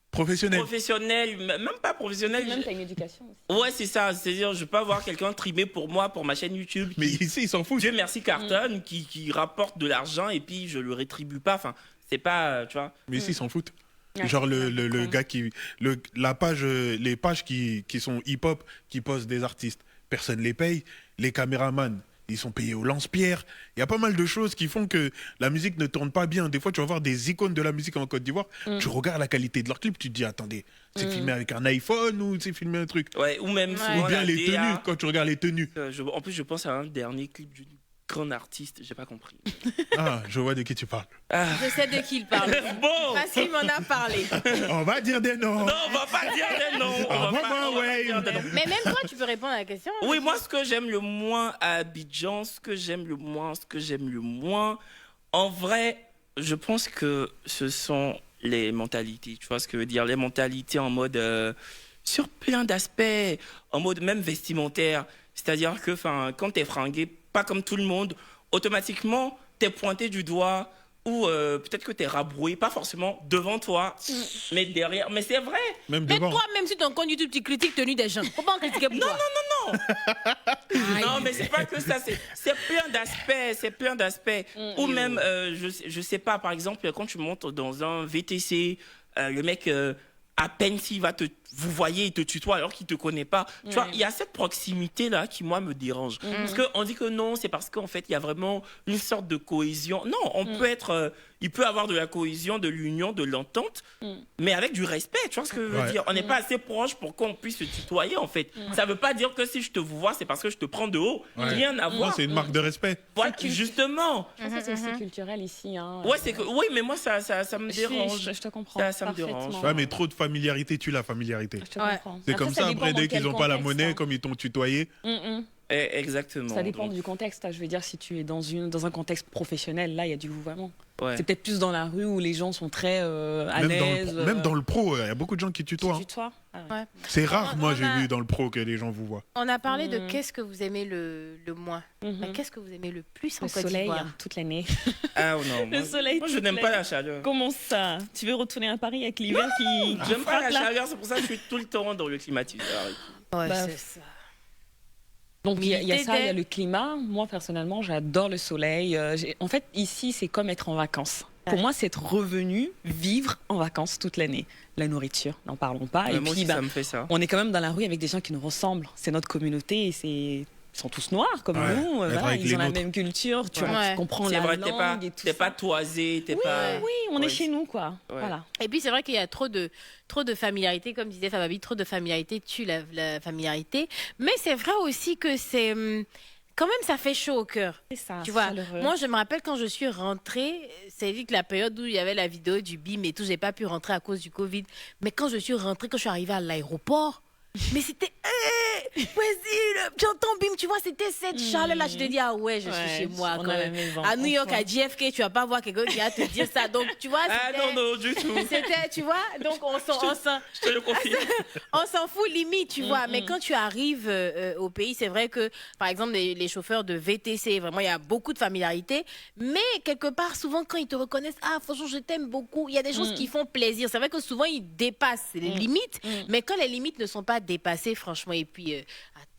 Professionnel. professionnelle, même pas professionnelle. Même, tu as une éducation aussi. Ouais, c'est ça. C'est-à-dire, je peux avoir quelqu'un trimer pour moi, pour ma chaîne YouTube. Mais ici, ils s'en foutent. Dieu merci Carton, qui rapporte de l'argent et puis je le rétribue pas. Enfin, c'est pas, tu vois. Mais ici, ils s'en foutent. Ouais, Genre le comprends. gars les pages qui sont hip-hop, qui postent des artistes, personne les paye. Les caméramans, ils sont payés au lance-pierre. Il y a pas mal de choses qui font que la musique ne tourne pas bien. Des fois, tu vas voir des icônes de la musique en Côte d'Ivoire, tu regardes la qualité de leurs clips, tu te dis, attendez, c'est filmé avec un iPhone ou c'est filmé un truc? Ouais, ou même Ouais. souvent Ou bien la les DA. tenues, quand tu regardes les tenues. En plus, je pense à un dernier clip d'une grande artiste, j'ai pas compris. Ah, je vois de qui tu parles. Ah. Je sais de qui il parle. Bon, Parce qu'il m'en a parlé. On va dire des noms. non, on va pas dire des noms. Ah, On va moi, pas ouais. dire des noms. Mais même toi, tu peux répondre à la question. Oui, moi, ce que j'aime le moins à Abidjan, ce que j'aime le moins, en vrai, je pense que ce sont les mentalités. Tu vois ce que je veux dire? Les mentalités en mode, sur plein d'aspects, en mode même vestimentaire. C'est-à-dire que, quand t'es fringué, pas comme tout le monde, automatiquement, t'es pointé du doigt ou peut-être que t'es rabroué, pas forcément devant toi, mais derrière. Mais c'est vrai. Même Mais devant. toi, même si ton compte YouTube, tu critiques tenue des gens. Faut pas en critiquer pour toi. Non, mais c'est pas que ça, c'est plein d'aspects. Ou même, je sais pas, par exemple, quand tu montes dans un VTC, le mec, à peine s'il va vous voyez, il te tutoie alors qu'il te connaît pas. Tu vois, il y a cette proximité-là qui, moi, me dérange. Parce qu'on dit que non, c'est parce qu'en fait, il y a vraiment une sorte de cohésion. Non, on peut être... il peut avoir de la cohésion, de l'union, de l'entente, mais avec du respect. Tu vois ce que je veux Ouais. dire? On n'est pas assez proche pour qu'on puisse se tutoyer, en fait. Ça veut pas dire que si je te vois, c'est parce que je te prends de haut. Ouais. Rien à Non, voir. c'est une marque de respect. Voilà, justement. Je pense que c'est aussi culturel ici. Hein. Ouais, c'est que... Oui, mais moi, ça me dérange. Je te comprends. Ça me parfaitement. dérange. Ouais, mais trop de familiarité tue la familiarité. Je te Ouais. comprends. C'est comme ça, dépend après, dans dès quel qu'ils n'ont pas la contexte, monnaie, hein. comme ils t'ont tutoyé. Exactement. Ça dépend Donc, du contexte. Je veux dire, si tu es dans un contexte professionnel, là, il y a du vouvoiement. ouais. C'est peut-être plus dans la rue où les gens sont très à Même, l'aise. même dans le pro, il y a beaucoup de gens qui tu tutoient. hein. tutoies. Ah ouais. Ouais. C'est rare, On moi, j'ai a- vu dans le pro que les gens vous voient. On a parlé de qu'est-ce que vous aimez le moins. Mhm. Mais qu'est-ce que vous aimez le plus en Le Côte soleil, d'Ivoire? hein, toute l'année. Ah non. Le soleil Moi, je toute n'aime pas l'année. la chaleur. Comment ça? Tu veux retourner à Paris avec l'hiver qui J'aime pas la frappe là? chaleur, c'est pour ça que je suis tout le temps dans le climatiseur. Ouais, Bah, c'est ça. Donc il y a ça, il y a T'étais- le climat. Moi personnellement, j'adore le soleil. En fait, ici, c'est comme être en vacances. Pour moi, c'est être revenu vivre en vacances toute l'année. La nourriture, n'en parlons pas. Et Moi puis, aussi, bah, ça me fait ça. on est quand même dans la rue avec des gens qui nous ressemblent. C'est notre communauté et ils sont tous noirs comme Ouais, nous. être Voilà, avec ils les ont la nôtres. même culture. Tu Ouais. vois, Ouais. tu comprends C'est la vrai, langue et tout t'es ça. pas toisé, t'es Oui, pas. oui, on Ouais. est chez nous, quoi. Ouais. Voilà. Et puis c'est vrai qu'il y a trop de familiarité, comme disait Fababi, trop de familiarité tue la familiarité. Mais c'est vrai aussi que c'est quand même ça fait chaud au cœur. C'est ça. Tu vois, chaleureux. moi je me rappelle quand je suis rentrée, c'est dit que la période où il y avait la vidéo du BIM et tout, j'ai pas pu rentrer à cause du Covid. Mais quand je suis rentrée, quand je suis arrivée à l'aéroport, mais c'était vas-y, j'entends BIM, tu vois, c'était cette chaleur-là. Je te dis, ah ouais, je suis Ouais, chez moi. on quand a la même. maison, À New York, enfin. à JFK, tu vas pas voir quelqu'un qui va te dire ça. Donc, tu vois, Ah c'était- non, du tout. c'était, tu vois, donc Je te le confie. on s'en fout limite, tu vois. Mais quand tu arrives au pays, c'est vrai que, par exemple, les chauffeurs de VTC, vraiment, il y a beaucoup de familiarité. Mais quelque part, souvent, quand ils te reconnaissent, ah, franchement, je t'aime beaucoup, il y a des choses qui font plaisir. C'est vrai que souvent, ils dépassent les limites. Mais quand les limites ne sont pas dépassées, franchement, et puis,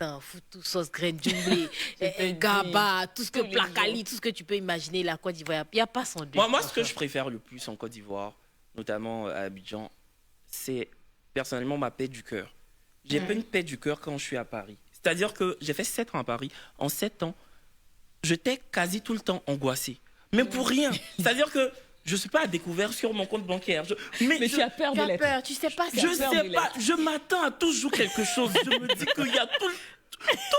attends, foutou, sauce, graine doublée, gaba, tout ce que Tous les placali, tout ce que tu peux imaginer, la Côte d'Ivoire, il n'y a pas son deux. Moi, ce que je préfère le plus en Côte d'Ivoire, notamment à Abidjan, c'est personnellement ma paix du cœur. J'ai pas une paix du cœur quand je suis à Paris. C'est-à-dire que j'ai fait 7 ans à Paris. En 7 ans, j'étais quasi tout le temps angoissé. Mais pour rien. C'est-à-dire que je ne suis pas à découvert sur mon compte bancaire. Mais tu as peur Tu de as l'être. peur, tu sais pas. Je sais pas, je m'attends à toujours quelque chose. Je me dis qu'il y a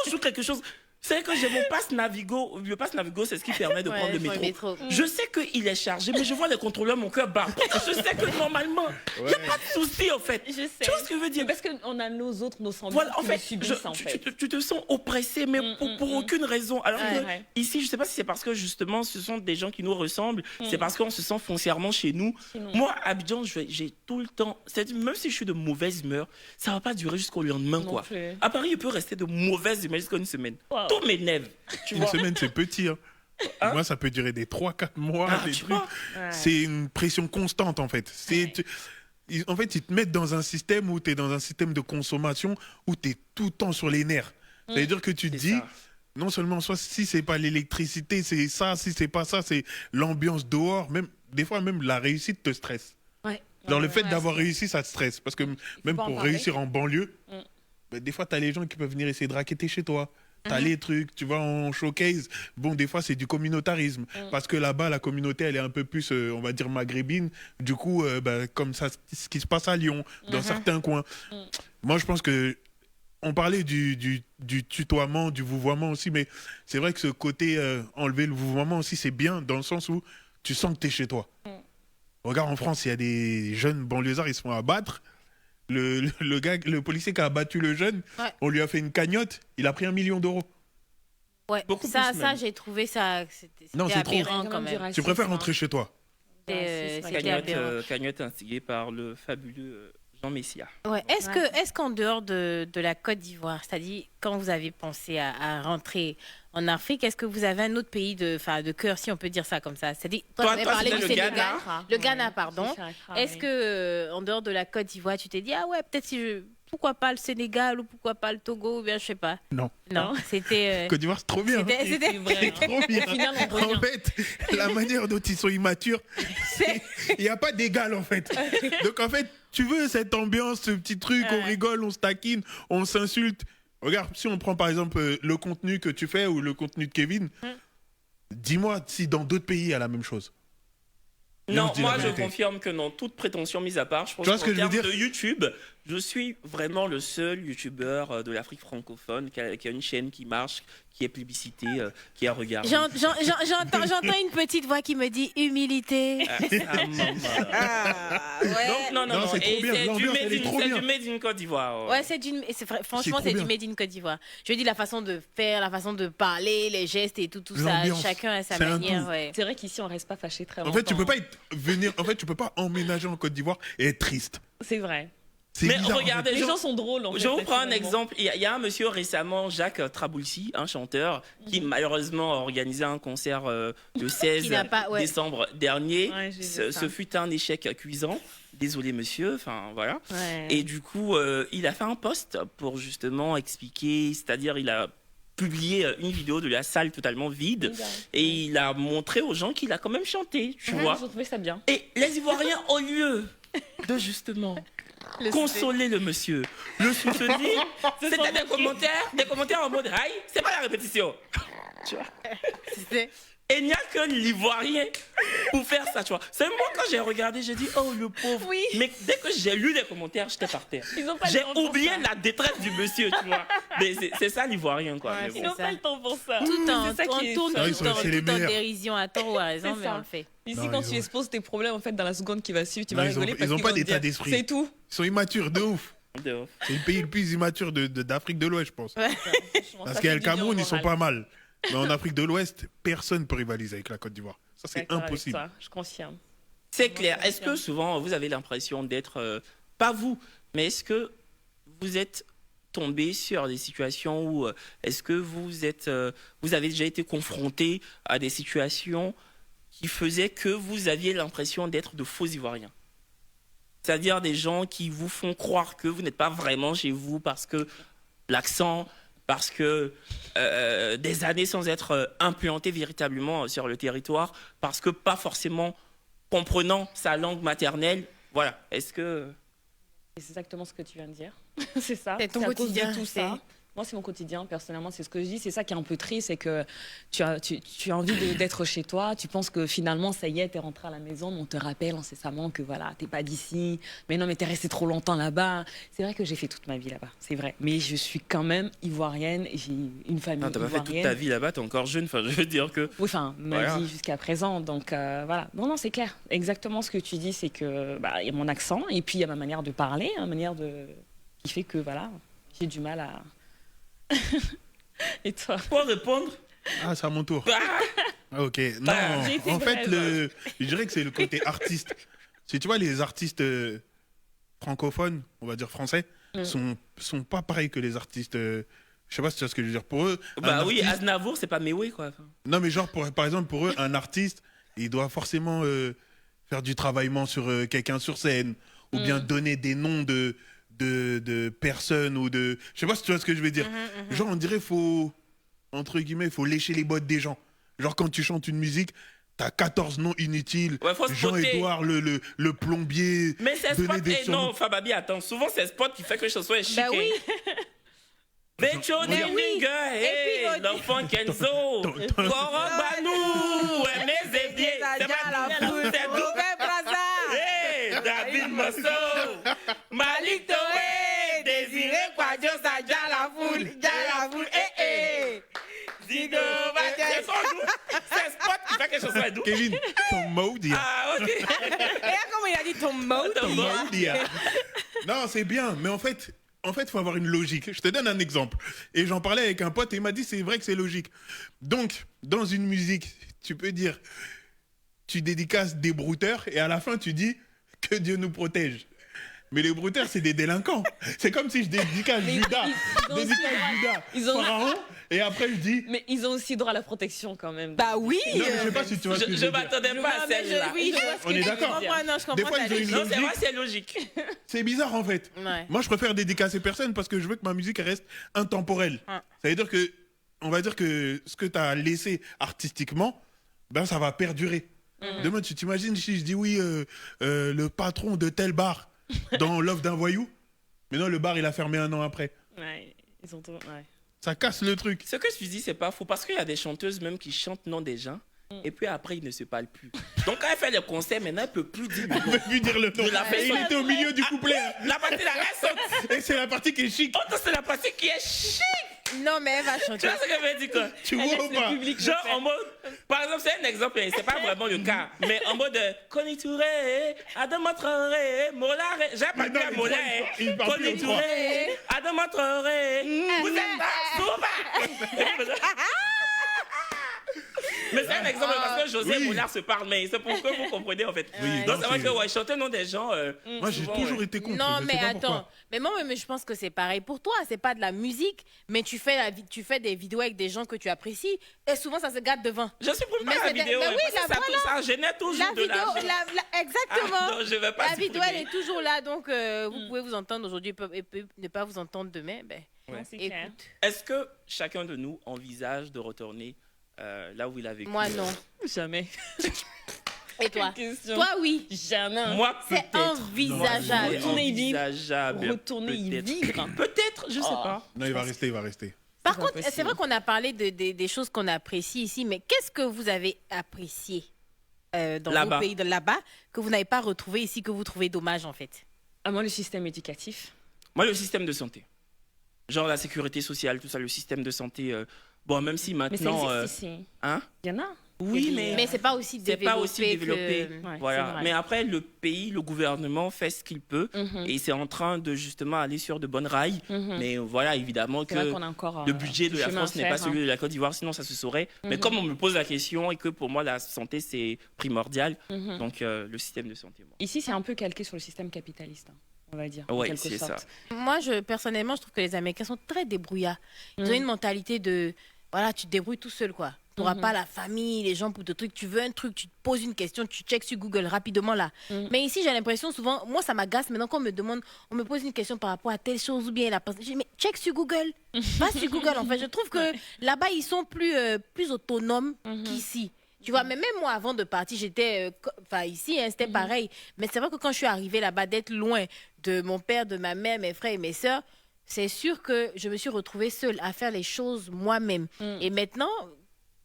toujours quelque chose. C'est que j'ai mon passe Navigo. Le passe Navigo, c'est ce qui permet de prendre le métro. Je sais qu'il est chargé, mais je vois les contrôleurs, mon cœur bat. Je sais que normalement, il n'y a pas de souci, en fait. Je sais. Tu vois ce que je veux dire? Mais parce qu'on a nos semblables Voilà, en qui fait, le subissent, en fait. tu te sens oppressé, mais pour aucune raison. Alors que Ouais. ici, je ne sais pas si c'est parce que justement, ce sont des gens qui nous ressemblent, c'est parce qu'on se sent foncièrement chez nous. Moi, à Abidjan, j'ai tout le temps, même si je suis de mauvaise humeur, ça ne va pas durer jusqu'au lendemain, Non quoi. plus. À Paris, je peux rester de mauvaise humeur jusqu'à une semaine. Wow. Tout m'énerve. Tu Une vois? semaine, c'est petit. Hein. Hein? Moi, ça peut durer des 3-4 mois, Ah, des tu trucs. vois? Ouais. C'est une pression constante, en fait. En fait, ils te mettent dans un système où tu es dans un système de consommation où tu es tout le temps sur les nerfs. Ça veut dire que tu te C'est dis, ça. non seulement soit si c'est pas l'électricité, c'est ça, si c'est pas ça, c'est l'ambiance dehors. Même, des fois, même la réussite te stresse. Ouais. Dans le Ouais, fait ouais, d'avoir réussi, ça te stresse. Parce que même pas en pour parler. réussir en banlieue, Mm. ben, des fois, tu as les gens qui peuvent venir essayer de raqueter chez toi. T'as les trucs, tu vas en showcase. Bon, des fois, c'est du communautarisme. Parce que là-bas, la communauté, elle est un peu plus, on va dire, maghrébine. Du coup, comme ça, ce qui se passe à Lyon, dans certains coins. Moi, je pense que on parlait du tutoiement, du vouvoiement aussi, mais c'est vrai que ce côté enlever le vouvoiement aussi, c'est bien dans le sens où tu sens que tu es chez toi. Regarde, en France, il y a des jeunes banlieusards, ils se font abattre. Le policier qui a abattu le jeune, Ouais. on lui a fait une cagnotte, il a pris 1 million d'euros. Ouais, Beaucoup ça, plus ça même. j'ai trouvé ça. C'était Non, c'est trop. aberrant quand même. Tu préfères rentrer chez toi. C'était Cagnotte, aberrant. cagnotte instigée par le fabuleux Jean Messia. Ouais. Est-ce qu'en dehors de la Côte d'Ivoire, c'est-à-dire quand vous avez pensé à rentrer en Afrique, est-ce que vous avez un autre pays de cœur, si on peut dire ça comme ça? C'est-à-dire, toi, Toi, tu avais toi, parlé c'était du le Sénégal, Ghana. le Ghana, pardon. Est-ce que en dehors de la Côte d'Ivoire, tu t'es dit ah ouais, peut-être pourquoi pas le Sénégal ou pourquoi pas le Togo ou bien je sais pas. Non. Non, c'était. Côte d'Ivoire, c'est trop bien. C'était C'est trop bien. Au final, on revient. En fait, la manière dont ils sont immatures, il n'y a pas d'égal en fait. Donc en fait, tu veux cette ambiance, ce petit truc, on rigole, on se taquine, on s'insulte. Regarde, si on prend par exemple le contenu que tu fais ou le contenu de Kevin, dis-moi si dans d'autres pays il y a la même chose. Viens, on Non, se dit la moi je vérité. confirme que non, toute prétention mise à part, je pense Tu vois ce qu'en que je veux termes dire de YouTube, je suis vraiment le seul YouTubeur de l'Afrique francophone qui a une chaîne qui marche, qui est publicité, qui est regardée. J'entends une petite voix qui me dit humilité. Donc non, Non, c'est trop Et bien, c'est du l'ambiance, elle est made trop in- bien. c'est du made in Côte d'Ivoire. Ouais, franchement, trop c'est du bien. Made in Côte d'Ivoire. Je dis la façon de faire, la façon de parler, les gestes et tout ça. L'ambiance, Chacun a sa c'est un manière. tout. Ouais. C'est vrai qu'ici, on reste pas fâché très longtemps. En fait, tu peux pas venir. En fait, tu peux pas emménager en Côte d'Ivoire et être triste. C'est vrai. C'est Mais bizarre, en regardez, fait. Les gens sont drôles, en fait. Je vous prends un finalement. exemple. Il y a un monsieur récemment, Jacques Traboulsi, un chanteur, qui malheureusement a organisé un concert le 16 Qui n'a pas- ouais. décembre dernier. Ouais, j'ai vu Ce ça. fut un échec cuisant. Désolé monsieur, enfin voilà. Ouais. Et du coup, il a fait un post pour justement expliquer, c'est-à-dire il a publié une vidéo de la salle totalement vide et il a montré aux gens qu'il a quand même chanté, tu vois. J'ai trouvé ça bien. Et les Ivoiriens, au lieu de justement consoler le monsieur, le soutenir, c'était des commentaires en mode aïe, c'est pas la répétition. Tu vois. C'est- Et il n'y a que l'Ivoirien pour faire ça, tu vois. C'est moi quand j'ai regardé, j'ai dit oh le pauvre. Oui. Mais dès que j'ai lu les commentaires, j'étais par terre. Ils ont pas J'ai le temps pour oublié ça. la détresse du monsieur, tu vois. Mais c'est ça l'Ivoirien, quoi. Ouais, Mais c'est bon. Ils n'ont ça. pas le temps pour ça. Tout en, C'est ça qui est- tourne Ah, ils sont- c'est les tout en meilleurs. dérision à tort ou à raison, C'est mais ça. on le fait. Ici, Non, quand ils tu ont- exposes tes problèmes, en fait, dans la seconde qui va suivre, tu Non, vas ils ont- rigoler. ils parce ont qu'ils pas vont te d'état dire, d'esprit. C'est tout. Ils sont immatures de ouf. De ouf. C'est le pays le plus immature d'Afrique de l'Ouest, je pense. Franchement, Parce ça qu'à fait le du bien au Cameroun, ils sont moral. pas mal. Mais en Afrique de l'Ouest, personne ne peut rivaliser avec la Côte d'Ivoire. Ça, c'est D'accord avec impossible. toi, je confirme. C'est clair. ça Est-ce que confirme. souvent vous avez l'impression d'être, pas vous, mais est-ce que vous êtes tombé sur des situations où est-ce que vous avez déjà été confronté à des situations qui faisaient que vous aviez l'impression d'être de faux Ivoiriens? C'est-à-dire des gens qui vous font croire que vous n'êtes pas vraiment chez vous parce que l'accent, parce que des années sans être implanté véritablement sur le territoire, parce que pas forcément comprenant sa langue maternelle. Voilà. Est-ce que... C'est exactement ce que tu viens de dire. C'est ça. C'est ton à cause de quotidien, tout c'est- ça. Moi, c'est mon quotidien, personnellement, c'est ce que je dis. C'est ça qui est un peu triste, c'est que tu as envie d'être chez toi, tu penses que finalement, ça y est, t'es rentré à la maison, mais on te rappelle incessamment que voilà, t'es pas d'ici, mais non, mais t'es resté trop longtemps là-bas. C'est vrai que j'ai fait toute ma vie là-bas, c'est vrai. Mais je suis quand même ivoirienne, j'ai une famille Non, t'as pas fait ivoirienne. toute ta vie là-bas, t'es encore jeune, enfin, je veux dire que... Oui, enfin, ma Voilà. vie jusqu'à présent, donc voilà. Non, c'est clair. Exactement ce que tu dis, c'est que il y a mon accent, et puis il y a ma manière de parler, qui fait que voilà, j'ai du mal à... Et toi? Pour répondre, Ah, c'est à mon tour. Ah, ok. Non, Bah, j'ai été en fait, brève. je dirais que c'est le côté artiste. Si tu vois, les artistes francophones, on va dire français, sont pas pareils que les artistes. Je sais pas si tu vois ce que je veux dire. Pour eux, bah un oui, artiste- Aznavour, c'est pas Mewé, quoi. Non, mais genre, par exemple, pour eux, un artiste, il doit forcément faire du travaillement sur quelqu'un sur scène, ou bien donner des noms de personnes, ou de... Je sais pas si tu vois ce que je veux dire. Genre, on dirait, entre guillemets, faut lécher les bottes des gens. Genre, quand tu chantes une musique, t'as 14 noms inutiles. Ouais, faut se spotter. Jean-Édouard, le plombier. Mais c'est donner Spot, des et surnoms. non, Fababi, attends, souvent c'est Spot qui fait que les chansons est chic. Bah oui. Becho Mais oui. Ninga, Et puis, hey, l'enfant Kenzo, Korobanou, Aimé Zébier, c'est pas tout, c'est tout. Robert Braza. Hey, David Mosso, Malik Toé, Désiré Kwadjo, Sadja la foule, Zido, c'est son doux. C'est Spot qui fait que les chansons est doux. Kevin, ton maudit. Ah, ok. Et là, comment il a dit ton mot? Ton mot. Maudit. Non, c'est bien, mais en fait, faut avoir une logique. Je te donne un exemple. Et j'en parlais avec un pote et il m'a dit c'est vrai que c'est logique. Donc, dans une musique, tu peux dire, tu dédicaces des brouteurs et à la fin tu dis que Dieu nous protège. Mais les brouteurs, c'est des délinquants. C'est comme si je dédicace Mais Judas. ils ont aussi Dédicace droit- Judas, ils ont- Pharaon, et après je dis. Mais ils ont aussi droit à la protection quand même. Bah oui. Non, mais je sais pas si tu vois ce que je Je veux dire. m'attendais pas à celle-là. Oui, je vois ce On que est tu d'accord. comprends. Non, je comprends Des fois, ta ils ont une logique. Non, c'est vrai, logique. c'est logique. C'est bizarre en fait. Ouais. Moi, je préfère dédicacer personne parce que je veux que ma musique elle reste intemporelle. Ouais. Ça veut dire que, on va dire que ce que tu as laissé artistiquement, ben ça va perdurer. Demain, tu t'imagines si je dis oui, le patron de tel bar dans l'offre d'un voyou, mais non, le bar il a fermé un an après. Ouais, ils ont ouais. Ça casse le truc. Ce que je dis, c'est pas faux parce qu'il y a des chanteuses même qui chantent nom des gens et puis après ils ne se parlent plus. Donc quand elle fait les concerts, maintenant elle peut plus dire le On nom. peut plus dire le nom. De la Et il personne. était au milieu du couplet. hein. La partie là, elle saute. Et c'est la partie qui est chic. Oh, c'est la partie qui est chic. Non, mais elle va Tu chanter. vois ce que je veux dire quoi? Tu vois ou pas? Genre en mode, par exemple, c'est un exemple, c'est pas vraiment le cas, mais en mode Conny Touré, Adama Traoré, Molare, j'ai pas Mais dit non, à mais Molare, il parle plus Conny aux trois. Touré, Adama Traoré, vous êtes pas souvent. Mais c'est un exemple parce que José et Oui. Moulard se parlent, mais c'est pour que vous compreniez en fait. Oui, Donc non, c'est vrai c'est- que ouais, chanter le nom des gens. Moi, j'ai souvent, toujours ouais. été contre. Non, je mais sais pas attends. pourquoi. Mais moi, mais je pense que c'est pareil pour toi. C'est pas de la musique, mais tu fais des vidéos avec des gens que tu apprécies. Et souvent, ça se gâte devant. Je supprime Mais pas la c'est des- vidéo, mais oui, parce que là, voilà. ça génère toujours La de vidéo, l'argent. exactement. Ah, non, je vais pas La vidéo, supprimer. elle est toujours là. Donc, vous pouvez vous entendre aujourd'hui et peut ne pas vous entendre demain. Ben, Ouais. C'est clair. écoute. Est-ce que chacun de nous envisage de retourner là où il a vécu? Moi, non. Jamais. Et toi? Question. Toi, oui. Jamais. Moi, C'est peut-être. envisageable. Retourner y vivre. Envisageable. Retourner y Peut-être. vivre. Peut-être, je sais Oh. pas. Non, il va rester, il va rester. Par C'est pas contre, possible. c'est vrai qu'on a parlé des choses qu'on apprécie ici, mais qu'est-ce que vous avez apprécié dans Là-bas. vos pays de là-bas que vous n'avez pas retrouvé ici, que vous trouvez dommage en fait? À moi, le système éducatif. Moi, le système de santé. Genre la sécurité sociale, tout ça, le système de santé. Bon, même si Mais ça maintenant. existe ici. Hein? Il y en a. Oui, Et mais. Mais c'est pas aussi C'est développé. pas aussi développé. que- Ouais, c'est Voilà. vrai. Mais après, le pays, le gouvernement fait ce qu'il peut. Mhm. Et c'est en train de justement aller sur de bonnes rails. Mhm. Mais voilà, évidemment C'est vrai que qu'on a encore le budget de du la chemin France à n'est pas faire, celui de la Côte d'Ivoire, sinon ça se saurait. Mais Mhm. comme on me pose la question et que pour moi la santé c'est primordial, Mhm. donc le système de santé. Moi. Ici, c'est un peu calqué sur le système capitaliste, hein, on va dire. Ouais, en quelque c'est sorte. Moi, personnellement, je trouve que les Américains sont très débrouillards. Ils ont Mhm. une mentalité de, voilà, tu te débrouilles tout seul, quoi. Tu n'auras Mhm. pas la famille, les gens pour te trucs. Tu veux un truc, tu te poses une question, tu checkes sur Google rapidement là. Mhm. Mais ici, j'ai l'impression souvent, moi, ça m'agace maintenant qu'on me demande, on me pose une question par rapport à telle chose ou bien la personne. Je dis, mais check sur Google. Va sur Google, en fait. Je trouve que là-bas, ils sont plus autonomes Mhm. qu'ici. Tu vois, mais même moi, avant de partir, j'étais, enfin, ici, hein, c'était pareil. Mais c'est vrai que quand je suis arrivée là-bas, d'être loin de mon père, de ma mère, mes frères et mes sœurs, c'est sûr que je me suis retrouvée seule à faire les choses moi-même. Et maintenant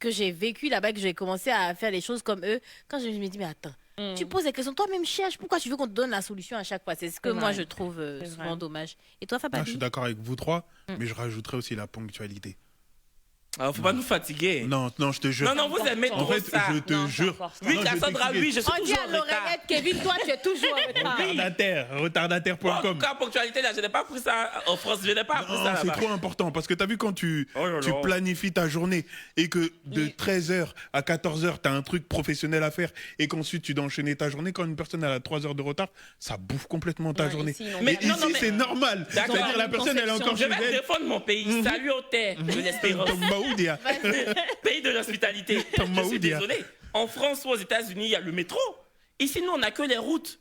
que j'ai vécu là-bas, que j'ai commencé à faire les choses comme eux, quand je me dis, mais attends, tu poses des questions, toi-même cherche, pourquoi tu veux qu'on te donne la solution à chaque fois? C'est ce que moi je trouve souvent dommage. Et toi, Fababi? Je suis d'accord avec vous trois, mais je rajouterais aussi la ponctualité. Alors, faut pas nous fatiguer. Non, je te jure. Non, vous aimez En trop fait, ça. je te jure. Oui, Non, je vais Cassandra, t'expliquer. oui, je suis On dit toujours à en retard. l'oreillette, Kevin, toi, tu es toujours en retard. Retardataire.com. En tout cas, ponctualité, là, je n'ai pas pris ça en France, je n'ai pas appris ça Non, c'est là-bas. trop important parce que tu as vu quand tu Oh là là. planifies ta journée et que de 13h à 14h, tu as un truc professionnel à faire et qu'ensuite tu dois enchaîner ta journée, quand une personne elle a 3 heures de retard, ça bouffe complètement ta Ouais, journée. ici, non, mais mais- non, ici, non, mais- c'est normal. D'accord. C'est-à-dire la personne, elle est encore Je chez vais elle. défendre mon pays. Salut au terre de l'espérance. Comme Maoudia. Pays de l'hospitalité. Tom Je suis Maoudia. désolé. En France ou aux États-Unis, il y a le métro. Ici, nous, on n'a que les routes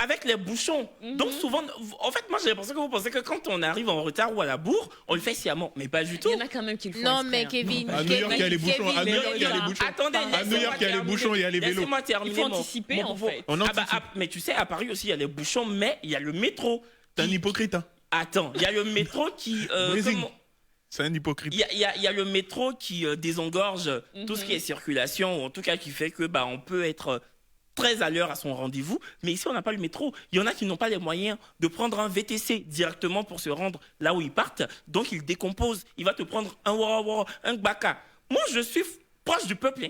avec les bouchons. Donc, souvent, en fait, moi, j'ai l'impression que vous pensez que quand on arrive en retard ou à la bourre, on le fait sciemment. Mais pas du tout. Il y en a quand même qui le font. Non, exprès, mais hein. Kevin. À New York, il y a les bouchons. À New York, il y a les bouchons. Attendez, À New York, il y a les bouchons, il y a les vélos. Laissez-moi terminer. Il faut mon- anticiper, mon en propos. fait. On Ah bah, anticipe. mais tu sais, à Paris aussi, il y a les bouchons, mais il y a le métro. T'es un qui- hypocrite, hein. Attends, il y a le métro qui. Brésil. comment- C'est un hypocrite. Il y a le métro qui désengorge tout ce qui est circulation, ou en tout cas qui fait que on peut être très à l'heure à son rendez-vous. Mais ici, on n'a pas le métro. Il y en a qui n'ont pas les moyens de prendre un VTC directement pour se rendre là où ils partent. Donc, ils décomposent. Il va te prendre un Wara, un Gbaka. Moi, je suis proche du peuple. Hein.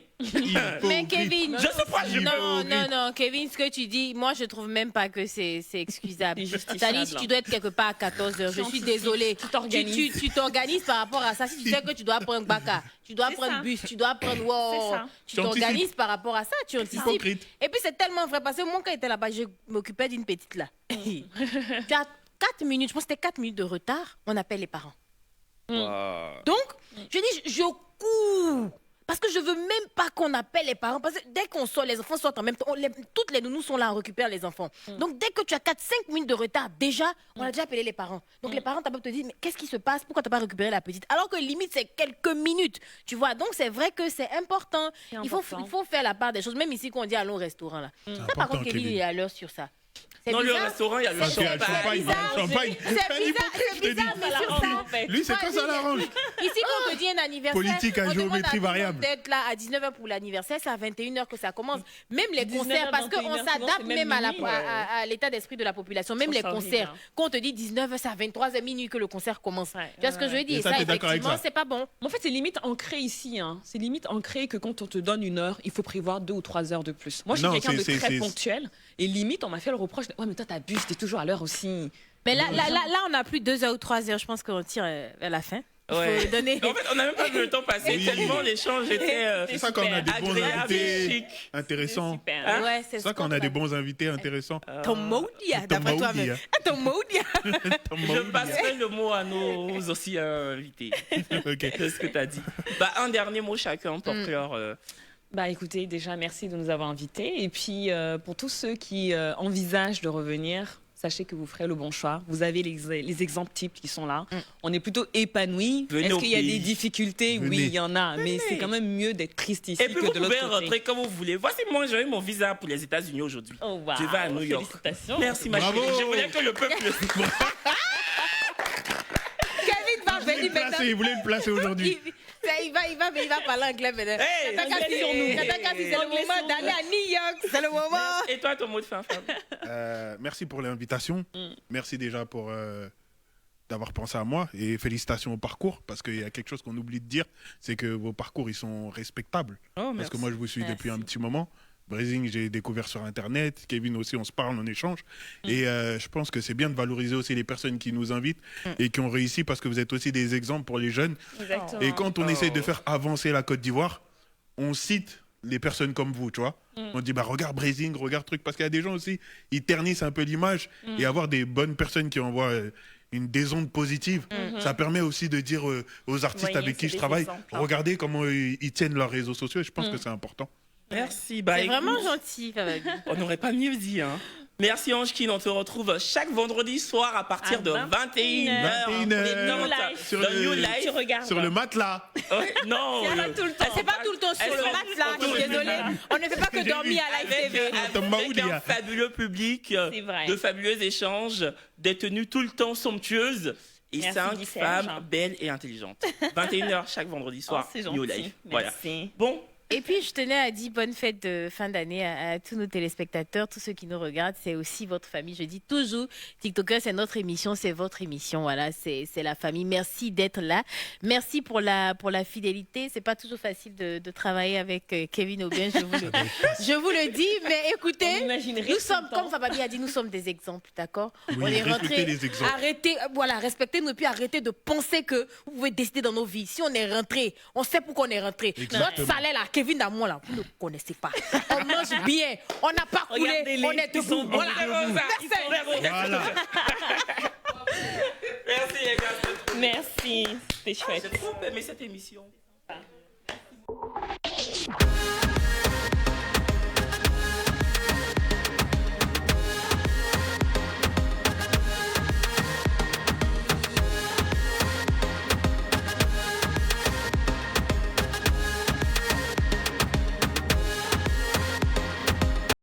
Mais Hypocrite. Kevin, Je suis proche du peuple. non, Kevin, ce que tu dis, moi, je trouve même pas que c'est excusable. C'est justifiable. C'est-à-dire, si tu dois être quelque part à 14h, je suis anticipes, désolée. tu t'organises. Tu t'organises par rapport à ça. Si tu sais que tu dois prendre Baka, tu dois C'est prendre ça. bus, tu dois prendre C'est ça. tu Tu t'organises anticipes. par rapport à ça, tu anticipes. Hypocrite. Et puis, c'est tellement vrai parce que moi, quand j'étais là-bas, je m'occupais d'une petite là. Tu as 4 minutes, je pense que c'était 4 minutes de retard, on appelle les parents. Donc, je dis, je cours. Parce que je veux même pas qu'on appelle les parents. Parce que dès qu'on sort, les enfants sortent en même temps. Toutes les nounous sont là, on récupère les enfants. Donc, dès que tu as 4-5 minutes de retard, déjà, on a déjà appelé les parents. Donc, les parents t'as pas te dire, mais qu'est-ce qui se passe? Pourquoi t'as pas récupéré la petite? Alors que limite, c'est quelques minutes. Tu vois, donc c'est vrai que c'est important. C'est Il important. faut faire la part des choses. Même ici, quand on dit allons au restaurant, là. Ça, par important, contre, Kevin, Kevin. il est à l'heure sur ça. C'est Dans le bizarre. restaurant, il y a le Parce qu'il y a le champagne. champagne, il y a le champagne. C'est un bizarre, hypocrite, je te dis. mais sur ça. Lui, c'est quand ça l'arrange. Ici, quand on te dit un anniversaire, Politique à on demande géométrie tout le monde variable. d'être là à 19h pour l'anniversaire, c'est à 21h que ça commence. Même les 19h, concerts, parce qu'on 21h, s'adapte sinon, c'est même même à minuit. à l'état d'esprit de la population. Même Faut les s'en concerts, rire, hein. quand on te dit 19h, c'est à 23h minuit que le concert commence. Ouais, Tu vois ce que je veux dire? Et ça, t'es d'accord avec effectivement, ça? c'est pas bon. En fait, c'est limite ancré ici. Hein. C'est limite ancré que quand on te donne 1 heure, il faut prévoir 2 ou 3 heures de plus. Moi, je suis Non, quelqu'un de c'est- très c'est- ponctuel. Et limite, on m'a fait le reproche. Ouais, mais toi, t'abuses, t'es toujours à l'heure aussi. Mais là, on n'a plus 2 heures ou 3 heures. Je pense qu'on tire vers la fin. Il Ouais. faut donner. En fait, on n'a même pas vu le temps passer. Oui. Tellement l'échange était C'est ça quand on a des bons agréable, invités chic. intéressants. Super. Hein? Ouais, C'est ça qu'on a des bons invités intéressants. Ton Maudia, Ton d'après toi-même. Maudia. Ton Maudia. Tom Je Maoudia. passerai le mot à nos aussi invités. Ok. C'est ce que tu as dit. Un dernier mot chacun pour clore. Bah écoutez, déjà merci de nous avoir invités. Et puis pour tous ceux qui envisagent de revenir, sachez que vous ferez le bon choix. Vous avez les exemples types qui sont là. On est plutôt épanouis. Venez Est-ce au qu'il y a pays. des difficultés? Venez. Oui, il y en a. Mais c'est quand même mieux d'être triste ici Et puis que vous de l'autre pouvez côté. rentrer comme vous voulez. Voici moi, j'ai eu mon visa pour les États-Unis aujourd'hui. Oh, wow. Je vais à New York. Félicitations. Merci ma Bravo. chérie. Je voulais que le peuple le Kevin va Il voulait venir le maintenant. placer, il voulait le placer aujourd'hui. Il va parler anglais maintenant. Hey, Tata anglais Kassi, sur nous. Tata Kassi, c'est le Anglais moment sur d'aller à New York. C'est le moment. Et toi, ton mot de fin, Fab? Merci pour l'invitation. Merci déjà pour d'avoir pensé à moi et félicitations au parcours parce qu'il y a quelque chose qu'on oublie de dire, c'est que vos parcours ils sont respectables. Oh, Parce que moi je vous suis depuis un Merci. petit moment. Brésil, j'ai découvert sur Internet. Kevin aussi, on se parle, on échange. Et je pense que c'est bien de valoriser aussi les personnes qui nous invitent et qui ont réussi parce que vous êtes aussi des exemples pour les jeunes. Exactement. Et quand on Oh. essaie de faire avancer la Côte d'Ivoire, on cite les personnes comme vous, tu vois. On dit, regarde Brésil, regarde truc. Parce qu'il y a des gens aussi, ils ternissent un peu l'image. Et avoir des bonnes personnes qui envoient des ondes positives, ça permet aussi de dire aux artistes Voyez, avec qui c'est je des travaille, exemples, hein. regardez comment ils tiennent leurs réseaux sociaux. Et je pense que c'est important. Merci. C'est Écoute, vraiment gentil, Fababi. on n'aurait pas mieux dit. Hein. Merci Ange-Kin, on te retrouve chaque vendredi soir à partir À de 21h. 21h. Sur Dans le- New Tu Life. regardes. Sur le matelas. Ouais, non. C'est pas tout le temps sur Elles le sont- matelas, je elles sont- suis désolée. On ne fait pas que dormir à Live Avec, TV. Tom avec Maoudia. un fabuleux public, C'est vrai. de fabuleux échanges, des tenues tout le temps somptueuses et Merci, 5 Guy Serge. femmes belles et intelligentes. 21h chaque vendredi soir, c'est New gentil. Life. Voilà. Merci. Bon, Et puis, je tenais à dire bonne fête de fin d'année à tous nos téléspectateurs, tous ceux qui nous regardent. C'est aussi votre famille. Je dis toujours, TikTokers, c'est notre émission, c'est votre émission. Voilà, c'est la famille. Merci d'être là. Merci pour la fidélité. C'est pas toujours facile de travailler avec Kevin Aubin, je vous le dis. Mais écoutez, nous sommes, comme Fababi a dit, nous sommes des exemples, d'accord? Oui, On est respectez rentrés. les exemples. Arrêtez, voilà, respectez-nous et puis arrêtez de penser que vous pouvez décider dans nos vies. Si on est rentré, on sait pourquoi on est rentré. Exactement. Notre salaire là, Kevin Damour là, vous ne connaissez pas. On mange bien, on n'a pas coulé, Regardez-les, on est ils sont debout. Voilà. Voilà. merci les gars. Merci, c'était chouette. J'ai trop aimé cette émission.